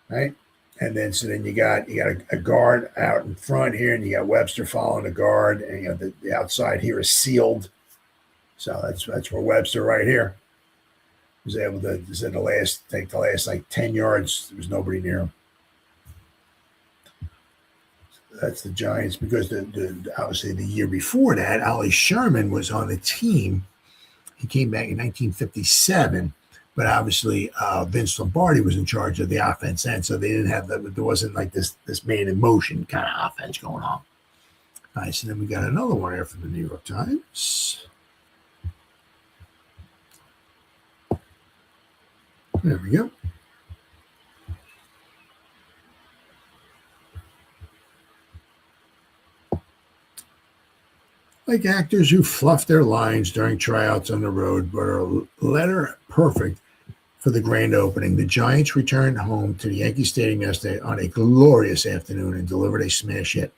Speaker 1: Right? And then you got a guard out in front here, and you got Webster following the guard, and the outside here is sealed. So that's where Webster right here was able to take the last like 10 yards. There was nobody near him. That's the Giants, because obviously the year before that, Ollie Sherman was on the team. He came back in 1957, but obviously Vince Lombardi was in charge of the offense end, so they didn't have there wasn't like this man in motion kind of offense going on. All right, so then we got another one here from the New York Times. There we go. Like actors who fluff their lines during tryouts on the road, but are letter perfect for the grand opening, the Giants returned home to the Yankee Stadium yesterday on a glorious afternoon and delivered a smash hit.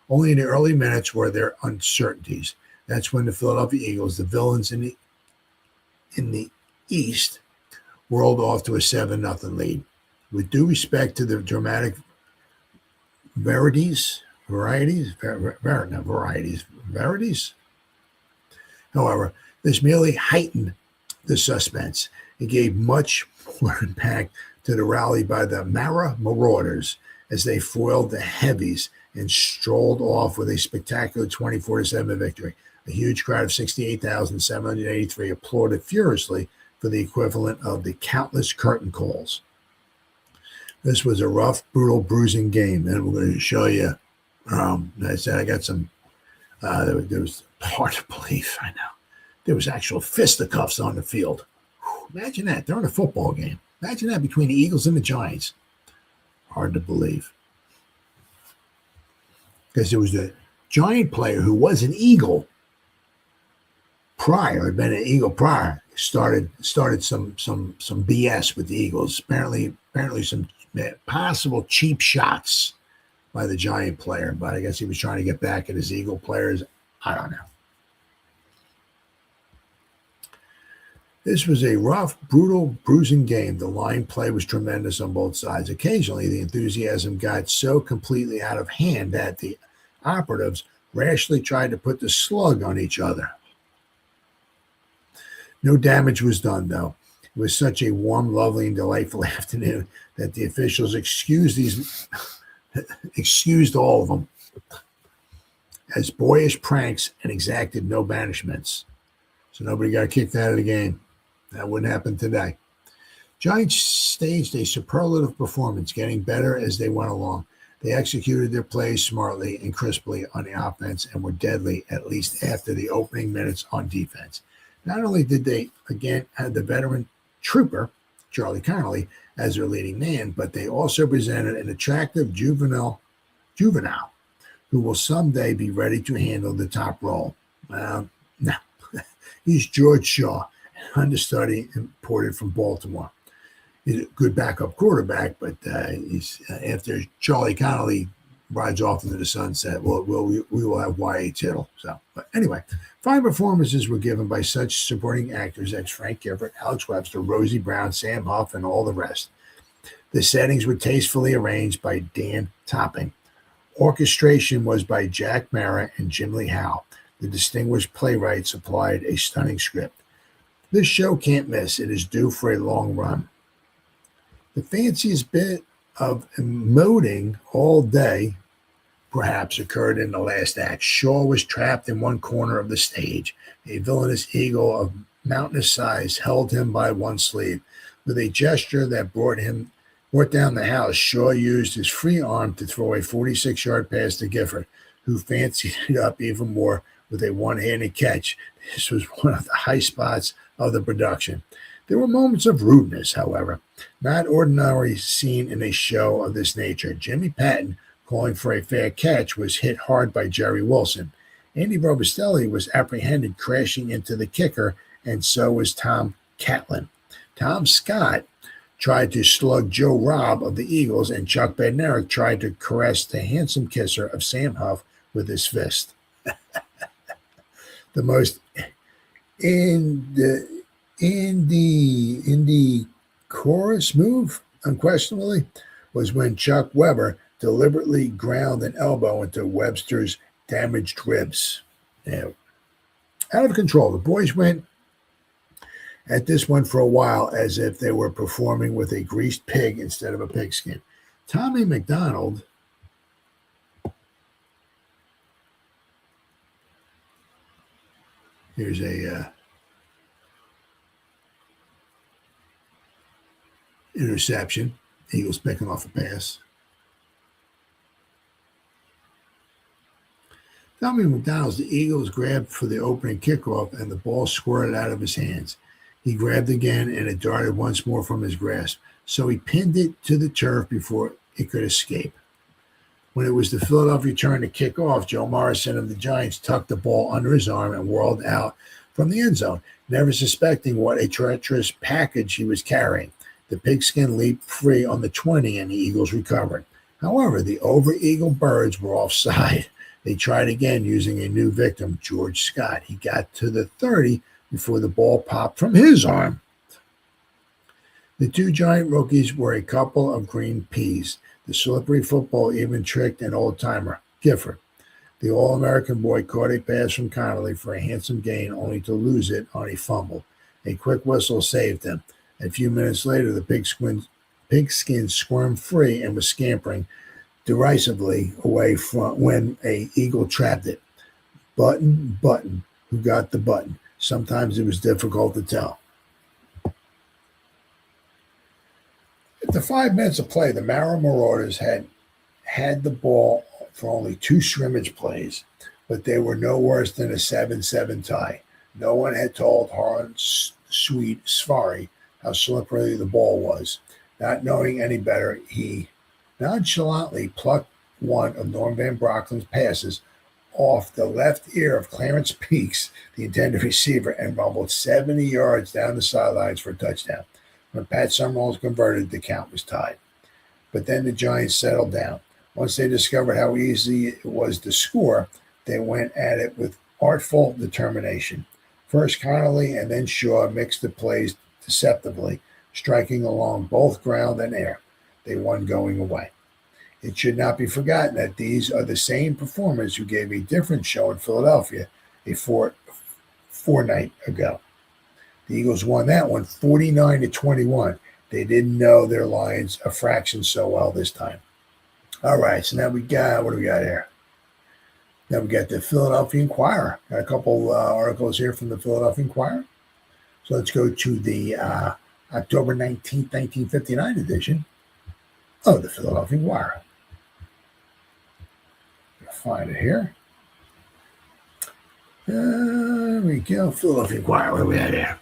Speaker 1: Only in the early minutes were there uncertainties. That's when the Philadelphia Eagles, the villains in the East, whirled off to a 7-0 lead. With due respect to the dramatic varieties. However, this merely heightened the suspense. It gave much more impact to the rally by the Mara Marauders as they foiled the Heavies and strolled off with a spectacular 24-7 victory. A huge crowd of 68,783 applauded furiously for the equivalent of the countless curtain calls. This was a rough, brutal, bruising game, and we're going to show you. I said I got some. There was hard to believe. I know there was actual fisticuffs on the field. Whew, imagine that during a football game. Imagine that between the Eagles and the Giants. Hard to believe, because there was the Giant player who was an Eagle prior, had been an Eagle prior, started some BS with the Eagles. Apparently some possible cheap shots by the Giant player, but I guess he was trying to get back at his Eagle players. I don't know. This was a rough, brutal, bruising game. The line play was tremendous on both sides. Occasionally, the enthusiasm got so completely out of hand that the operatives rashly tried to put the slug on each other. No damage was done, though. It was such a warm, lovely, and delightful afternoon that the officials excused all of them as boyish pranks and exacted no banishments. So nobody got kicked out of the game. That wouldn't happen today. Giants staged a superlative performance, getting better as they went along. They executed their plays smartly and crisply on the offense and were deadly, at least after the opening minutes on defense. Not only did they, again, have the veteran trooper, Charlie Connolly, as their leading man, but they also presented an attractive juvenile who will someday be ready to handle the top role. No, he's George Shaw, an understudy imported from Baltimore. He's a good backup quarterback, but he's after Charlie Connolly rides off into the sunset, we will have Y.A. Tittle. So, but anyway, fine performances were given by such supporting actors as Frank Gifford, Alex Webster, Rosie Brown, Sam Huff, and all the rest. The settings were tastefully arranged by Dan Topping. Orchestration was by Jack Mara and Jim Lee Howe. The distinguished playwright supplied a stunning script. This show can't miss. It is due for a long run. The fanciest bit of emoting all day perhaps occurred in the last act. Shaw was trapped in one corner of the stage. A villainous eagle of mountainous size held him by one sleeve. With a gesture that brought down the house, Shaw used his free arm to throw a 46-yard pass to Gifford, who fancied it up even more with a one-handed catch. This was one of the high spots of the production. There were moments of rudeness, however, not ordinarily seen in a show of this nature. Jimmy Patton, calling for a fair catch, was hit hard by Jerry Wilson. Andy Robustelli was apprehended crashing into the kicker, and so was Tom Catlin. Tom Scott tried to slug Joe Robb of the Eagles, and Chuck Bednarik tried to caress the handsome kisser of Sam Huff with his fist. The most indecorous move, unquestionably, was when Chuck Weber deliberately ground an elbow into Webster's damaged ribs. Now, out of control. The boys went at this one for a while as if they were performing with a greased pig instead of a pigskin. Tommy McDonald here's a interception. Eagles picking off a pass. Tommy McDonald's the Eagles grabbed for the opening kickoff, and the ball squirted out of his hands. He grabbed again, and it darted once more from his grasp. So he pinned it to the turf before it could escape. When it was the Philadelphia turn to kick off, Joe Morrison of the Giants tucked the ball under his arm and whirled out from the end zone, never suspecting what a treacherous package he was carrying. The pigskin leaped free on the 20, and the Eagles recovered. However, the over-eagle birds were offside. They tried again using a new victim, George Scott. He got to the 30 before the ball popped from his arm. The two Giant rookies were a couple of green peas. The slippery football even tricked an old-timer, Gifford. The All-American boy caught a pass from Connolly for a handsome gain, only to lose it on a fumble. A quick whistle saved him. A few minutes later, the pigskin squirmed free and was scampering derisively away from when a eagle trapped it. Button, who got the button? Sometimes it was difficult to tell. After 5 minutes of play, the Mara Marauders had the ball for only 2 scrimmage plays, but they were no worse than a 7-7 tie. No one had told Harlan Sweet Safari how slippery the ball was. Not knowing any better, he nonchalantly plucked one of Norm Van Brocklin's passes off the left ear of Clarence Peaks, the intended receiver, and rumbled 70 yards down the sidelines for a touchdown. When Pat Summerall converted, the count was tied. But then the Giants settled down. Once they discovered how easy it was to score, they went at it with artful determination. First Connolly and then Shaw mixed the plays deceptively, striking along both ground and air. They won going away. It should not be forgotten that these are the same performers who gave a different show in Philadelphia a fortnight ago. The Eagles won that one 49-21. They didn't know their lines a fraction so well this time. All right, so now what do we got here? Now we got the Philadelphia Inquirer. Got a couple articles here from the Philadelphia Inquirer. So let's go to the October 19th, 1959 edition of the Philadelphia Inquirer. Find it here. There we go. Philadelphia Inquirer. Where are we at here?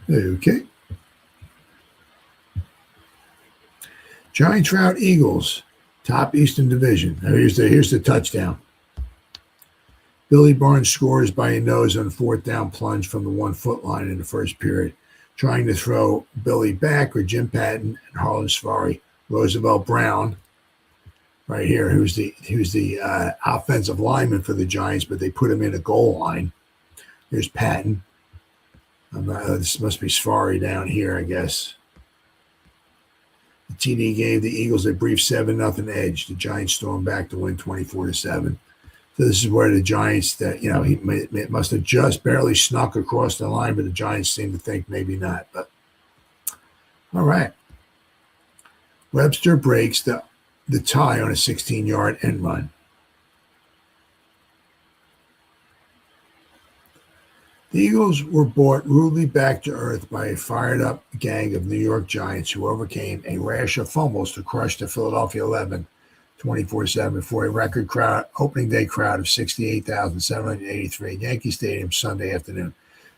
Speaker 1: Okay. Giants rout Eagles, top Eastern Division. Now here's the touchdown. Billy Barnes scores by a nose on 4th down plunge from the 1-foot line in the first period. Trying to throw Billy back were Jim Patton and Harlan Safari. Roosevelt Brown, right here, who's the offensive lineman for the Giants, but they put him in a goal line. Here's Patton. This must be Safari down here, I guess. The TD gave the Eagles a brief 7-0 edge. The Giants stormed back to win 24-7. So this is where the Giants, he must have just barely snuck across the line, but the Giants seem to think maybe not. But all right. Webster breaks the tie on a 16-yard end run. The Eagles were brought rudely back to earth by a fired-up gang of New York Giants who overcame a rash of fumbles to crush the Philadelphia 11 24-7 for a record opening day crowd of 68,783 at Yankee Stadium Sunday afternoon.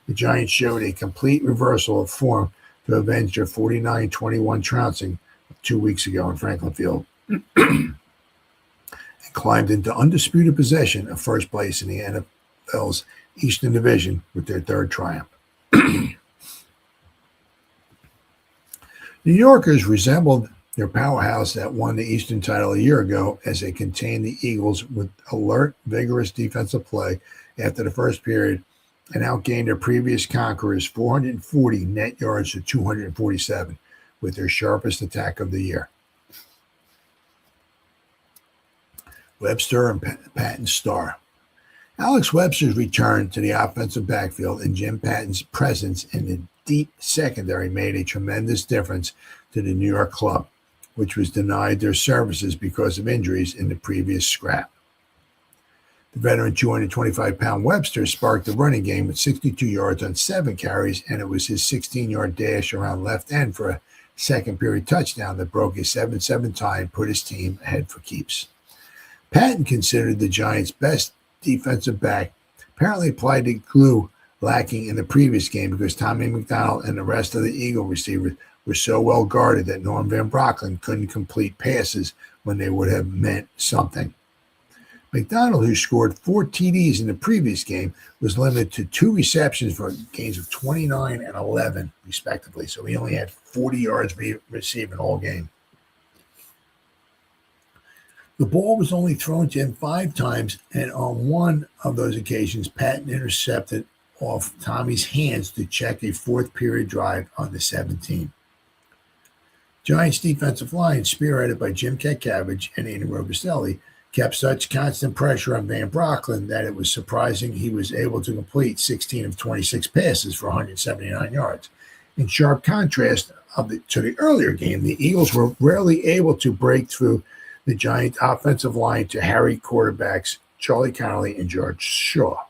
Speaker 1: The Giants showed a complete reversal of form to avenge their 49-21 trouncing 2 weeks ago in Franklin Field and climbed into undisputed possession of first place in the NFL's Eastern Division with their third triumph. New Yorkers resembled their powerhouse that won the Eastern title a year ago as they contained the Eagles with alert, vigorous defensive play after the first period and outgained their previous conquerors 440 net yards to 247 with their sharpest attack of the year. Webster and Patton star. Alex Webster's return to the offensive backfield and Jim Patton's presence in the deep secondary made a tremendous difference to the New York club, which was denied their services because of injuries in the previous scrap. The veteran 225-pound Webster sparked the running game with 62 yards on 7 carries, and it was his 16-yard dash around left end for a second-period touchdown that broke a 7-7 tie and put his team ahead for keeps. Patton, considered the Giants' best defensive back, apparently applied the glue lacking in the previous game because Tommy McDonald and the rest of the Eagle receivers were so well guarded that Norm Van Brocklin couldn't complete passes when they would have meant something. McDonald, who scored 4 TDs in the previous game, was limited to 2 receptions for gains of 29 and 11, respectively. So he only had 40 yards receiving all game. The ball was only thrown to him 5 times, and on one of those occasions, Patton intercepted off Tommy's hands to check a 4th-period drive on the 17. Giants' defensive line, spearheaded by Jim Katcavage and Andy Robustelli, kept such constant pressure on Van Brocklin that it was surprising he was able to complete 16 of 26 passes for 179 yards. In sharp contrast to the earlier game, the Eagles were rarely able to break through the Giants' offensive line to harry quarterbacks Charlie Connolly and George Shaw.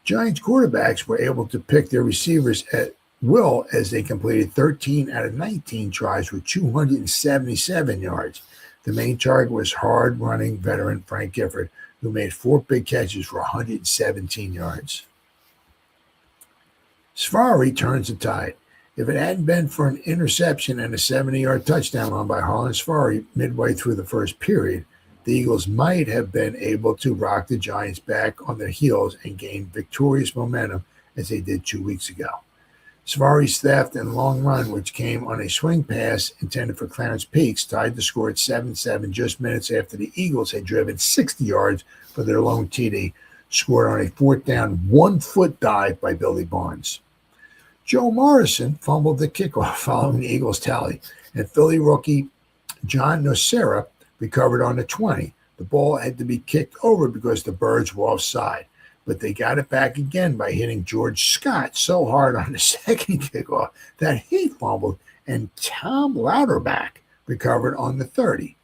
Speaker 1: Giants quarterbacks were able to pick their receivers at will as they completed 13 out of 19 tries with 277 yards. The main target was hard-running veteran Frank Gifford, who made 4 big catches for 117 yards. Safari turns the tide. If it hadn't been for an interception and a 70-yard touchdown run by Harlan Safari midway through the first period, the Eagles might have been able to rock the Giants back on their heels and gain victorious momentum as they did 2 weeks ago. Safari's theft and long run, which came on a swing pass intended for Clarence Peaks, tied the score at 7-7 just minutes after the Eagles had driven 60 yards for their lone TD, scored on a 4th down 1-foot dive by Billy Barnes. Joe Morrison fumbled the kickoff following the Eagles' tally, and Philly rookie John Nocera recovered on the 20. The ball had to be kicked over because the Birds were offside, but they got it back again by hitting George Scott so hard on the second kickoff that he fumbled, and Tom Louderback recovered on the 30.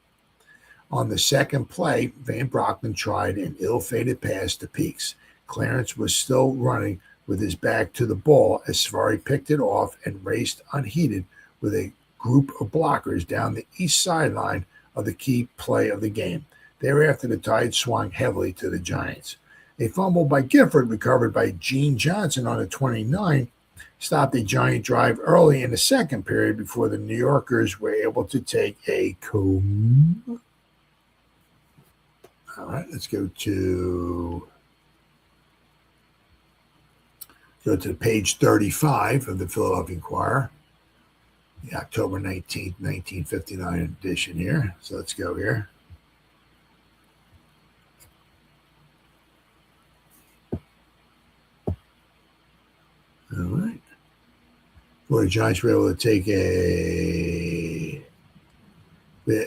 Speaker 1: On the second play, Van Brockman tried an ill-fated pass to Peaks. Clarence was still running with his back to the ball as Safari picked it off and raced unheeded with a group of blockers down the east sideline of the key play of the game. Thereafter, the tide swung heavily to the Giants. A fumble by Gifford, recovered by Gene Johnson on the 29, stopped a Giant drive early in the second period before the New Yorkers were able to take a comb. All right, let's go to page 35 of the Philadelphia Inquirer, the October 19th, 1959 edition here. So let's go here. All right. The Giants were able to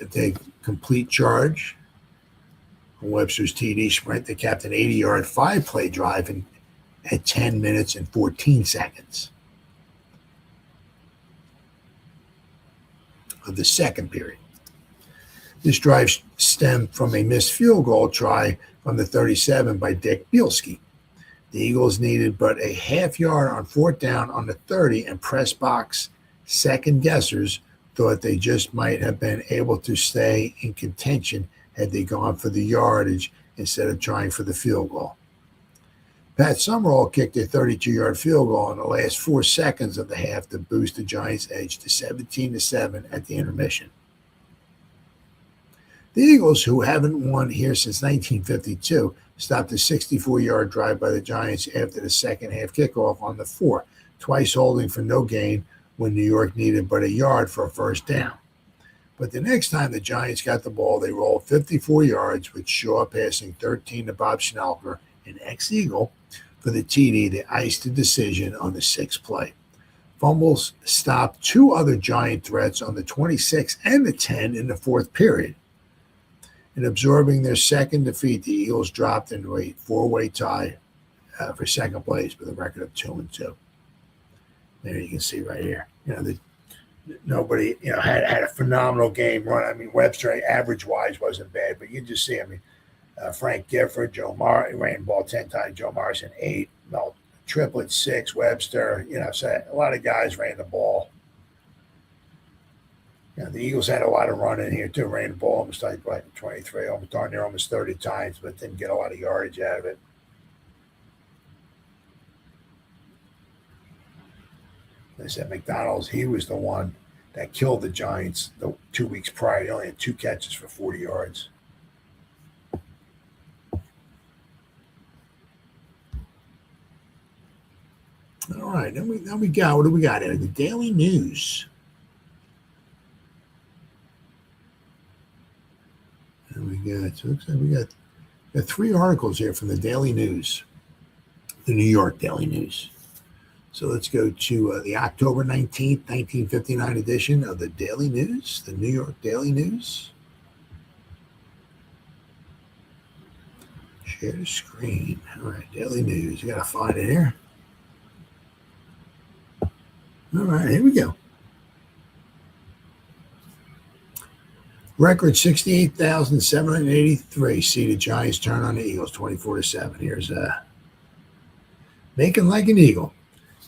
Speaker 1: take complete charge on Webster's TD sprint. They capped an 80-yard 5-play drive at 10 minutes and 14 seconds of the second period. This drive stemmed from a missed field goal try from the 37 by Dick Bielski. The Eagles needed but a half yard on 4th down on the 30, and press box second guessers thought they just might have been able to stay in contention had they gone for the yardage instead of trying for the field goal. Pat Summerall kicked a 32-yard field goal in the last 4 seconds of the half to boost the Giants' edge to 17-7 at the intermission. The Eagles, who haven't won here since 1952, stopped a 64-yard drive by the Giants after the second half kickoff on the 4, twice holding for no gain when New York needed but a yard for a first down. But the next time the Giants got the ball, they rolled 54 yards, with Shaw passing 13 to Bob Schnelker, an ex-Eagle, for the TD that iced the decision on the 6th play. Fumbles stopped 2 other Giant threats on the 26 and the 10 in the 4th period. In absorbing their second defeat, the Eagles dropped into a 4-way tie for second place with a record of 2-2. There you can see right here. Nobody had a phenomenal game run. I mean, Webster average-wise wasn't bad, but you just see, Frank Gifford, Joe Morrison ran the ball 10 times, Joe Morrison 8, Triplett 6, Webster, so a lot of guys ran the ball. The Eagles had a lot of run in here too, ran the ball almost like 23, almost 30 times, but didn't get a lot of yardage out of it. They said McDonald's, he was the one that killed the Giants 2 weeks prior. He only had 2 catches for 40 yards. All right, then we got, what do we got here? The Daily News. And we got, so it looks like we got 3 articles here from the Daily News, the New York Daily News. So let's go to the October 19th, 1959 edition of the Daily News, the New York Daily News. Share the screen. All right, Daily News. You got to find it here. All right, here we go. Record 68,783. See the Giants turn on the Eagles 24-7. Here's making like an Eagle.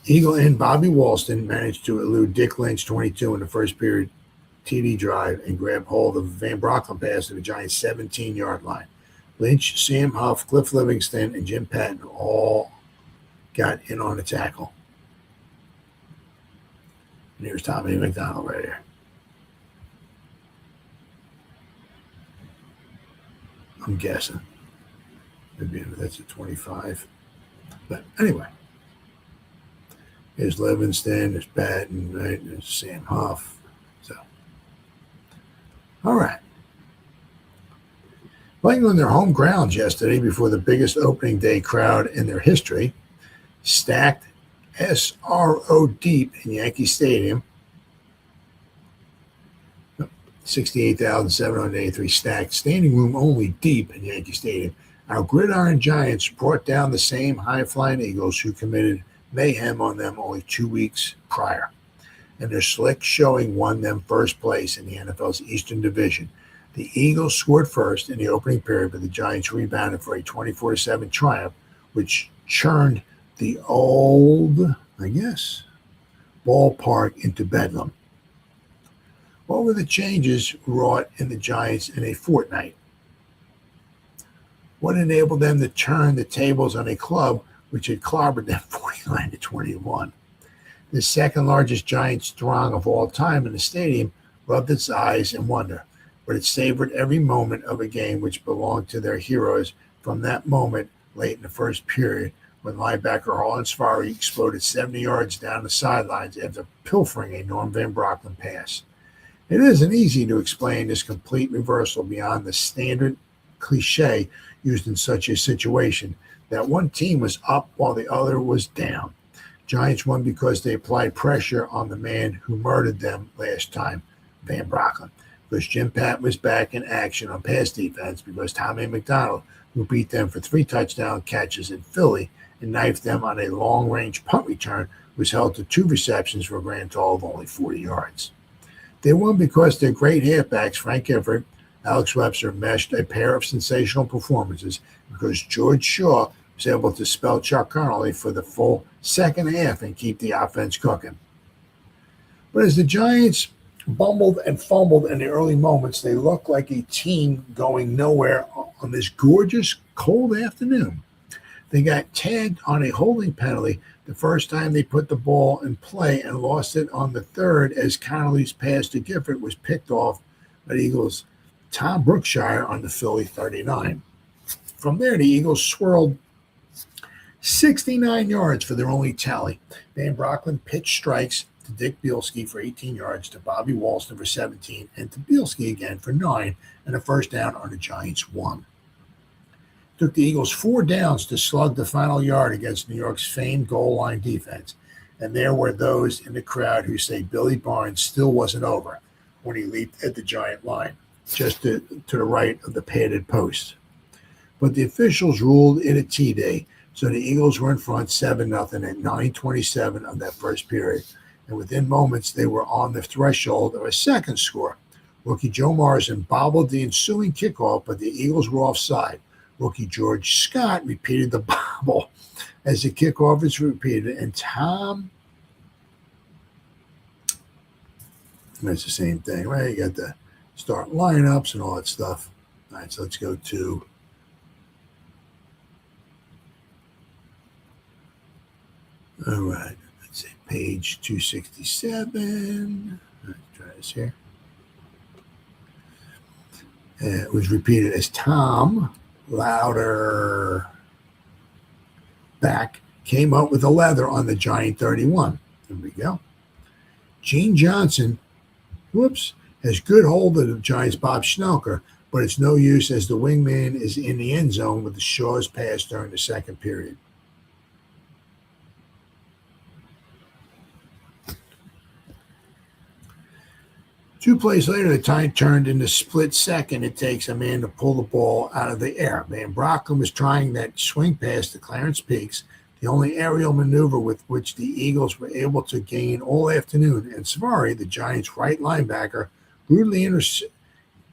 Speaker 1: Eagle and Bobby Walston managed to elude Dick Lynch 22 in the first period TD drive and grab hold of Van Brocklin pass to the Giants' 17-yard line. Lynch, Sam Huff, Cliff Livingston, and Jim Patton all got in on the tackle. And here's Tommy McDonald right here. I'm guessing. Maybe that's a 25. But anyway. There's Livingston, there's Patton, right? There's Sam Huff. So, all right. Playing on their home grounds yesterday before the biggest opening day crowd in their history, stacked SRO deep in Yankee Stadium. 68,783 stacked, standing room only deep in Yankee Stadium. Our gridiron Giants brought down the same high-flying Eagles who committed mayhem on them only 2 weeks prior. And their slick showing won them first place in the NFL's Eastern Division. The Eagles scored first in the opening period, but the Giants rebounded for a 24-7 triumph, which churned the old, ballpark into bedlam. What were the changes wrought in the Giants in a fortnight? What enabled them to turn the tables on a club which had clobbered them 49-21? The second largest Giants throng of all time in the stadium rubbed its eyes in wonder, but it savored every moment of a game which belonged to their heroes from that moment late in the first period when linebacker Harlan Safari exploded 70 yards down the sidelines after pilfering a Norm Van Brocklin pass. It isn't easy to explain this complete reversal beyond the standard cliche used in such a situation, that one team was up while the other was down. Giants won because they applied pressure on the man who murdered them last time, Van Brocklin, because Jim Patton was back in action on pass defense, because Tommy McDonald, who beat them for 3 touchdown catches in Philly and knifed them on a long-range punt return, was held to 2 receptions for a grand total of only 40 yards. They won because their great halfbacks, Frank Everett, Alex Webster, meshed a pair of sensational performances, because George Shaw was able to spell Chuck Connolly for the full second half and keep the offense cooking. But as the Giants bumbled and fumbled in the early moments, they looked like a team going nowhere on this gorgeous cold afternoon. They got tagged on a holding penalty the first time they put the ball in play and lost it on the third as Connolly's pass to Gifford was picked off by the Eagles' Tom Brookshire on the Philly 39. From there, the Eagles swirled 69 yards for their only tally. Van Brocklin pitched strikes to Dick Bielski for 18 yards, to Bobby Walston for 17, and to Bielski again for 9, and a first down on the Giants 1. It took the Eagles 4 downs to slug the final yard against New York's famed goal line defense, and there were those in the crowd who say Billy Barnes still wasn't over when he leaped at the Giant line, just to the right of the padded post. But the officials ruled it a T-Day, so the Eagles were in front 7-0 at 9:27 of that first period, and within moments they were on the threshold of a second score. Rookie Joe Morrison bobbled the ensuing kickoff, but the Eagles were offside. Rookie George Scott repeated the bobble as the kickoff is repeated, and that's the same thing, right? You got the start lineups and all that stuff. All right, so let's go to all right, let's see, page 267. Let's try this here. It was repeated as Tom Louder back came up with a leather on the Giant 31. There we go. Gene Johnson, has good hold of the Giants' Bob Schnelker, but it's no use as the wingman is in the end zone with the Shaw's pass during the second period. Two plays later, the time turned in the split second. It takes a man to pull the ball out of the air. Van Brocklin was trying that swing pass to Clarence Peaks the only aerial maneuver with which the Eagles were able to gain all afternoon, and Safari, the Giants' right linebacker, brutally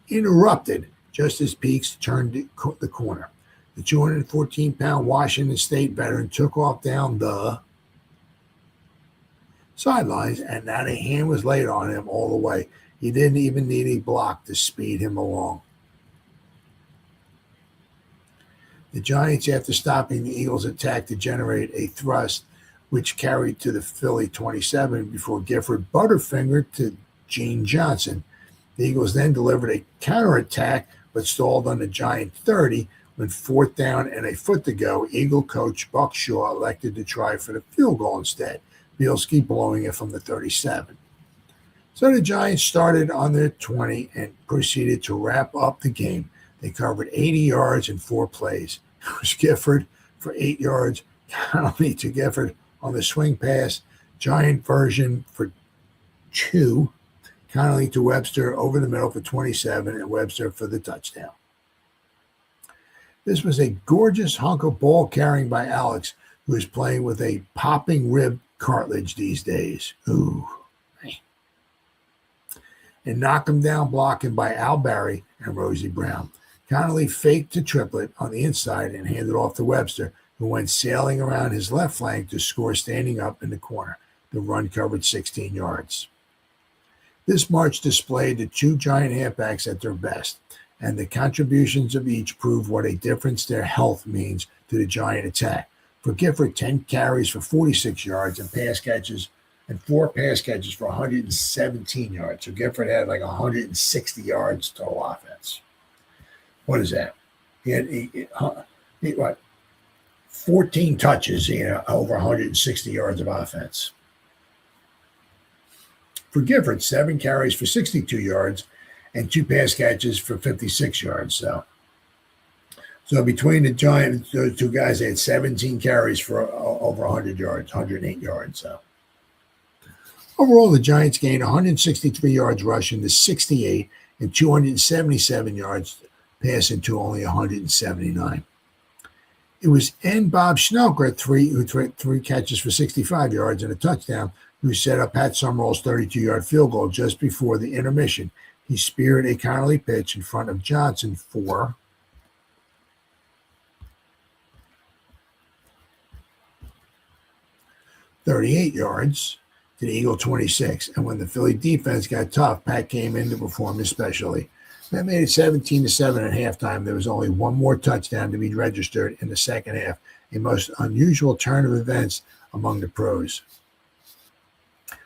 Speaker 1: interrupted just as Peaks turned the corner. The 214-pound Washington State veteran took off down the sidelines, and not a hand was laid on him all the way. He didn't even need a block to speed him along. The Giants, after stopping the Eagles' attack to generate a thrust, which carried to the Philly 27 before Gifford butterfingered to Gene Johnson. The Eagles then delivered a counterattack but stalled on the Giant 30 when 4th down and a foot to go. Eagle coach Buck Shaw elected to try for the field goal instead, Bielski blowing it from the 37. So the Giants started on their 20 and proceeded to wrap up the game. They covered 80 yards in 4 plays. It was Gifford for 8 yards, Connolly to Gifford on the swing pass, Giant version for 2, Connolly to Webster over the middle for 27, and Webster for the touchdown. This was a gorgeous hunk of ball carrying by Alex, who is playing with a popping rib cartilage these days. Ooh. And knock him down blocking by Al Barry and Rosie Brown. Connolly faked to triplet on the inside and handed off to Webster, who went sailing around his left flank to score standing up in the corner. The run covered 16 yards. This march displayed the 2 Giant halfbacks at their best, and the contributions of each prove what a difference their health means to the Giant attack. For Gifford, 10 carries for 46 yards and 4 pass catches for 117 yards. So Gifford had like 160 yards total offense. What is that? He had 14 touches, over 160 yards of offense. For Gifford, 7 carries for 62 yards and 2 pass catches for 56 yards. So between the Giants, those 2 guys, they had 17 carries for over 100 yards, 108 yards. So overall, the Giants gained 163 yards rushing to 68 and 277 yards passing to only 179. It was Bob Schnelker, who threw 3 catches for 65 yards and a touchdown, who set up Pat Summerall's 32-yard field goal just before the intermission. He speared a Connolly pitch in front of Johnson for 38 yards to the Eagle 26. And when the Philly defense got tough, Pat came in to perform especially. That made it 17-7 at halftime. There was only 1 more touchdown to be registered in the second half, a most unusual turn of events among the pros.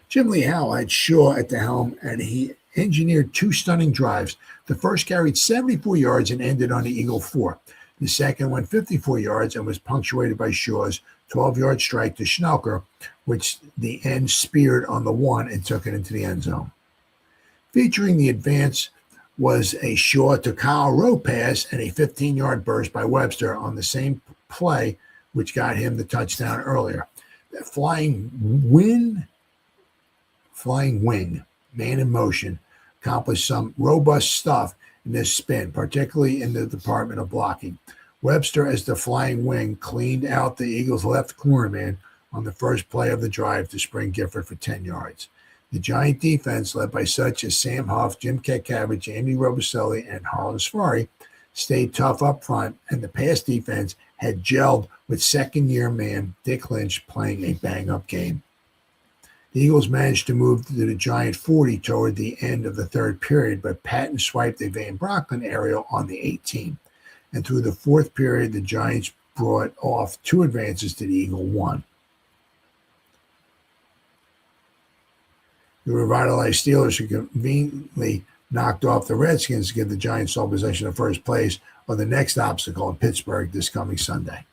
Speaker 1: Jim Lee Howell had Shaw at the helm, and he engineered 2 stunning drives. The first carried 74 yards and ended on the Eagle 4. The second went 54 yards and was punctuated by Shaw's 12-yard strike to Schnelker, which the end speared on the 1 and took it into the end zone. Featuring the advance was a Shaw to Kyle Rowe pass and a 15-yard burst by Webster on the same play, which got him the touchdown earlier. The flying wing, man in motion, accomplished some robust stuff in this spin, particularly in the department of blocking. Webster, as the flying wing, cleaned out the Eagles' left cornerman on the first play of the drive to spring Gifford for 10 yards. The Giant defense, led by such as Sam Huff, Jim Ketkavich, Andy Robicelli, and Harlan Safari, stayed tough up front, and the pass defense had gelled with second-year man Dick Lynch playing a bang-up game. The Eagles managed to move to the Giant 40 toward the end of the third period, but Patton swiped a Van Brocklin aerial on the 18. And through the fourth period, the Giants brought off 2 advances to the Eagle 1. The revitalized Steelers, who conveniently knocked off the Redskins to give the Giants sole possession of first place, are the next obstacle in Pittsburgh this coming Sunday.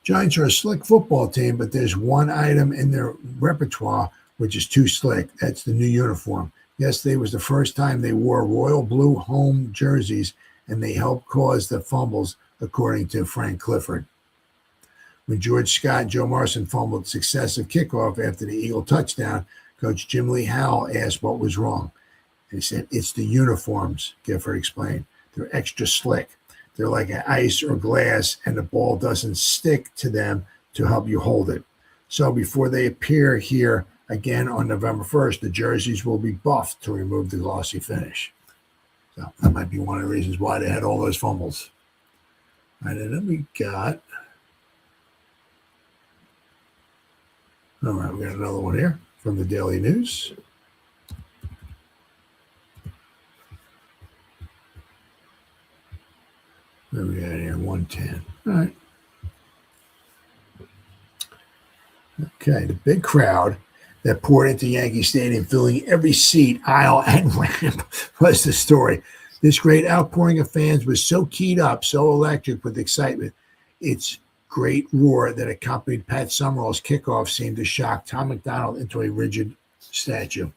Speaker 1: Giants are a slick football team, but there's one item in their repertoire which is too slick. That's the new uniform. Yesterday was the first time they wore royal blue home jerseys, and they helped cause the fumbles, according to Frank Clifford. When George Scott and Joe Marson fumbled successive kickoff after the Eagle touchdown, Coach Jim Lee Howell asked what was wrong. And he said, it's the uniforms, Gifford explained. They're extra slick. They're like an ice or glass, and the ball doesn't stick to them to help you hold it. So before they appear here again on November 1st, the jerseys will be buffed to remove the glossy finish. So that might be one of the reasons why they had all those fumbles. All right, and then we got another one here from the Daily News. What do we got here? 110. All right. Okay, the big crowd that poured into Yankee Stadium, filling every seat, aisle, and ramp was the story. This great outpouring of fans was so keyed up, so electric with excitement. Its great roar that accompanied Pat Summerall's kickoff seemed to shock Tom McDonald into a rigid statue.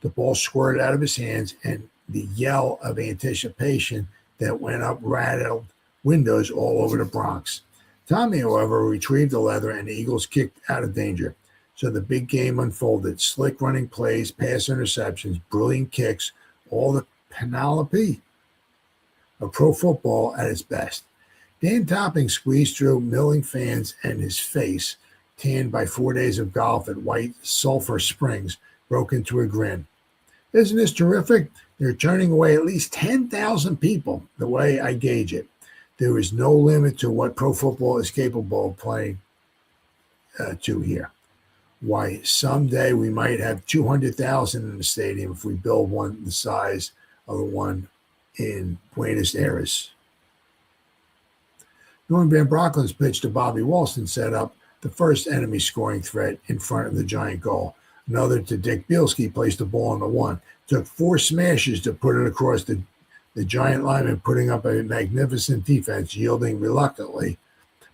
Speaker 1: The ball squirted out of his hands, and the yell of anticipation that went up rattled windows all over the Bronx. Tommy, however, retrieved the leather, and the Eagles kicked out of danger. So the big game unfolded. Slick running plays, pass interceptions, brilliant kicks, all the panoply of pro football at its best. Dan Topping squeezed through milling fans, and his face, tanned by 4 days of golf at White Sulphur Springs, broke into a grin. Isn't this terrific? They're turning away at least 10,000 people, the way I gauge it. There is no limit to what pro football is capable of playing to here. Why, someday we might have 200,000 in the stadium if we build one the size of the one in Buenos Aires. Norman Van Brocklin's pitch to Bobby Walston set up the first enemy scoring threat in front of the Giant goal. Another to Dick Bielski placed the ball on the one. Took 4 smashes to put it across the Giant lineman, putting up a magnificent defense, yielding reluctantly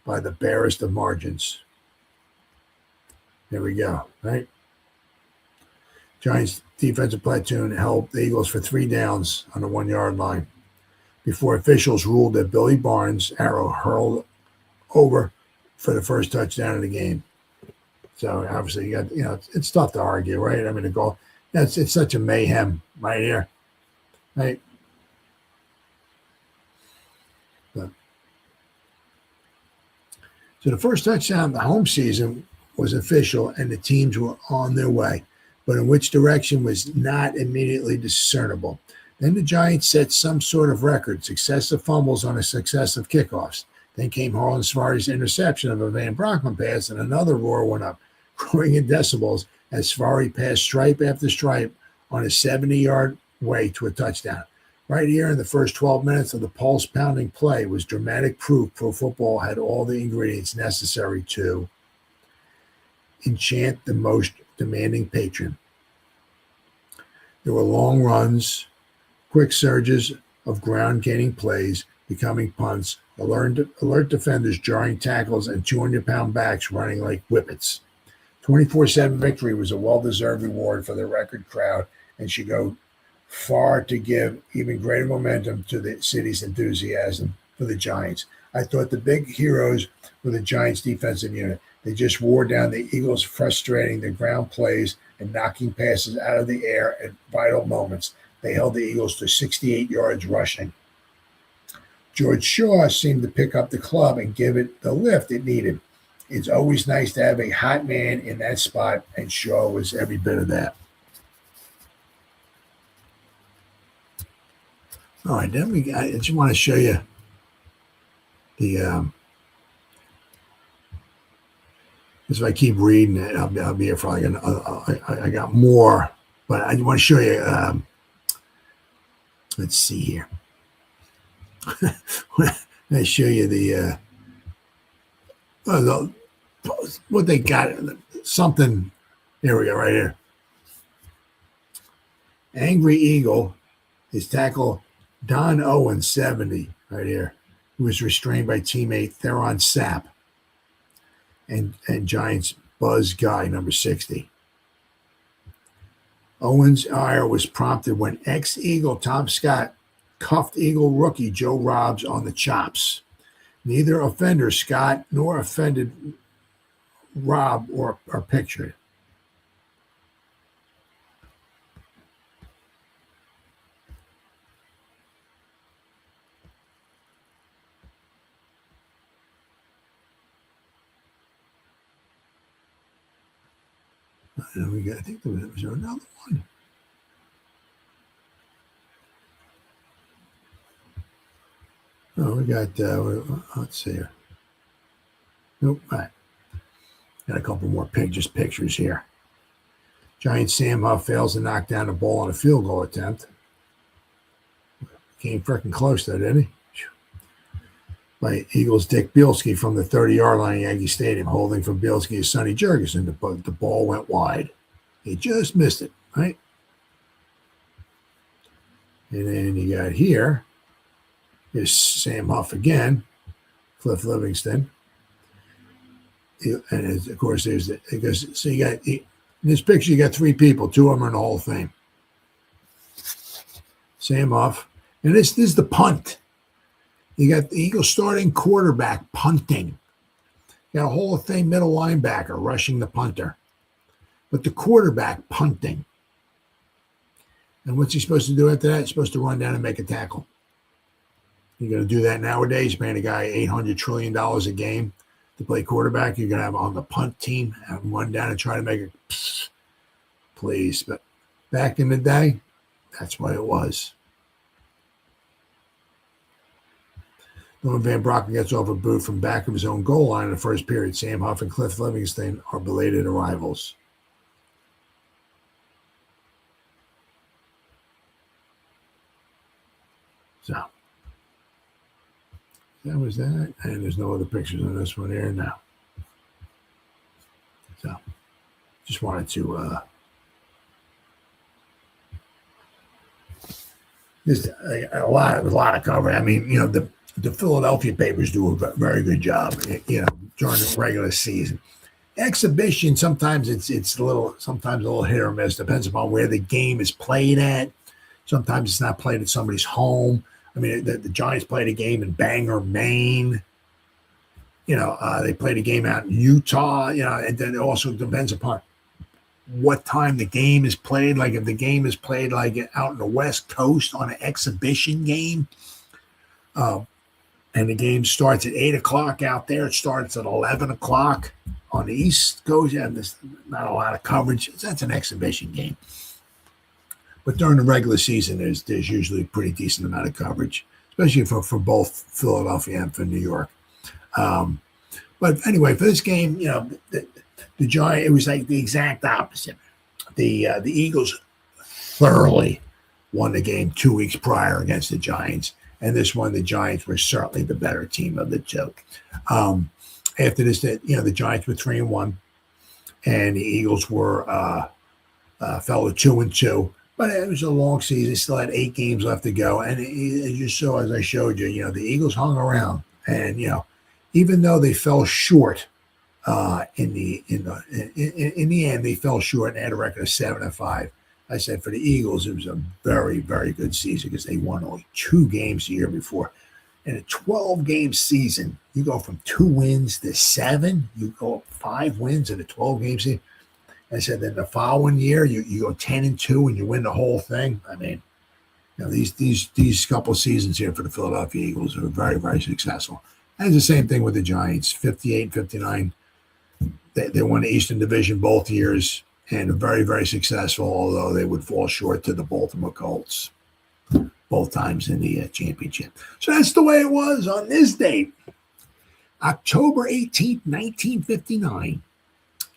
Speaker 1: by the barest of margins. There we go, right? Giants defensive platoon held the Eagles for 3 downs on the 1-yard line before officials ruled that Billy Barnes' arrow hurled over for the first touchdown of the game. So obviously, you got, it's tough to argue, right? I mean, the goal, it's such a mayhem right here, right? So the first touchdown of the home season was official, and the teams were on their way, but in which direction was not immediately discernible. Then the Giants set some sort of record, successive fumbles on a successive kickoffs. Then came Harlan Svari's interception of a Van Brocklin pass, and another roar went up, growing in decibels as Svari passed stripe after stripe on a 70-yard way to a touchdown. Right here in the first 12 minutes of the pulse-pounding play was dramatic proof pro football had all the ingredients necessary to enchant the most demanding patron. There were long runs, quick surges of ground-gaining plays, becoming punts, alert defenders jarring tackles, and 200-pound backs running like whippets. 24-7 victory was a well-deserved reward for the record crowd and should go far to give even greater momentum to the city's enthusiasm for the Giants. I thought the big heroes were the Giants' defensive unit. They just wore down the Eagles, frustrating the ground plays and knocking passes out of the air at vital moments. They held the Eagles to 68 yards rushing. George Shaw seemed to pick up the club and give it the lift it needed. It's always nice to have a hot man in that spot, and Shaw was every bit of that. All right, then I just want to show you the. If I keep reading it, I'll be here for like I got more, but I want to show you. Let's see here. I show you what they got. Something. Here we go, right here. Angry Eagle is tackle Don Owens, 70, right here, who was restrained by teammate Theron Sapp and Giants Buzz Guy, number 60. Owens' ire was prompted when ex-Eagle Tom Scott cuffed Eagle rookie Joe Robbs on the chops. Neither offender, Scott, nor offended Robb are pictured. I think was there another one? Oh, we got, let's see here. Nope. All right. Got a couple more pictures here. Giant Sam Huff fails to knock down the ball on a field goal attempt. Came freaking close though, didn't he? By Eagles Dick Bielski from the 30-yard line at Yankee Stadium, holding for Bielski is Sonny Jurgensen. The ball went wide. He just missed it, right? And then you got here. Here's Sam Huff again. Cliff Livingston. And of course, there's so you got in this picture, you got three people. Two of them are in the Hall of Fame. Sam Huff. And this is the punt. You got the Eagles starting quarterback punting. You got a Hall of Fame middle linebacker rushing the punter. But the quarterback punting. And what's he supposed to do after that? He's supposed to run down and make a tackle. You're going to do that nowadays, paying a guy $800 trillion a game to play quarterback. You're going to have on the punt team and run down and try to make it. Please. But back in the day, that's what it was. Norman Van Brocken gets off a boot from back of his own goal line in the first period. Sam Huff and Cliff Livingston are belated arrivals. So that was that. And there's no other pictures on this one here now. So just wanted to just a lot of cover. I mean, you know, the Philadelphia papers do a very good job, you know, during the regular season. Exhibition, sometimes it's a little hit or miss. Depends upon where the game is played at. Sometimes it's not played at somebody's home. I mean, the Giants played a game in Bangor, Maine. You know, they played a game out in Utah. You know, and then it also depends upon what time the game is played. Like if the game is played like out in the West Coast on an exhibition game, and the game starts at 8 o'clock out there. It starts at 11 o'clock on the East Coast. Yeah, there's not a lot of coverage. That's an exhibition game. But during the regular season, there's usually a pretty decent amount of coverage, especially for both Philadelphia and for New York. But anyway, for this game, you know, the Giants, it was like the exact opposite. The Eagles thoroughly won the game 2 weeks prior against the Giants. And this one, the Giants were certainly the better team of the two. After this, you know, the Giants were 3-1, and the Eagles were fell to 2-2. But it was a long season; they still had 8 games left to go. And as you saw, as I showed you, you know, the Eagles hung around, and you know, even though they fell short in the end, they fell short and had a record of 7-5. I said for the Eagles, it was a very, very good season because they won only 2 games the year before. In a 12-game season, you go from 2 wins to 7. You go up 5 wins in a 12-game season. I said then the following year, you go 10-2 and you win the whole thing. I mean, you know, these couple of seasons here for the Philadelphia Eagles are very, very successful. And it's the same thing with the Giants, 58-59. They won the Eastern Division both years. And very, very successful, although they would fall short to the Baltimore Colts both times in the championship. So that's the way it was on this date, October 18th, 1959,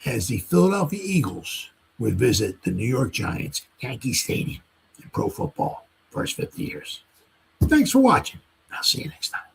Speaker 1: as the Philadelphia Eagles would visit the New York Giants, Yankee Stadium, in pro football, first 50 years. Thanks for watching. I'll see you next time.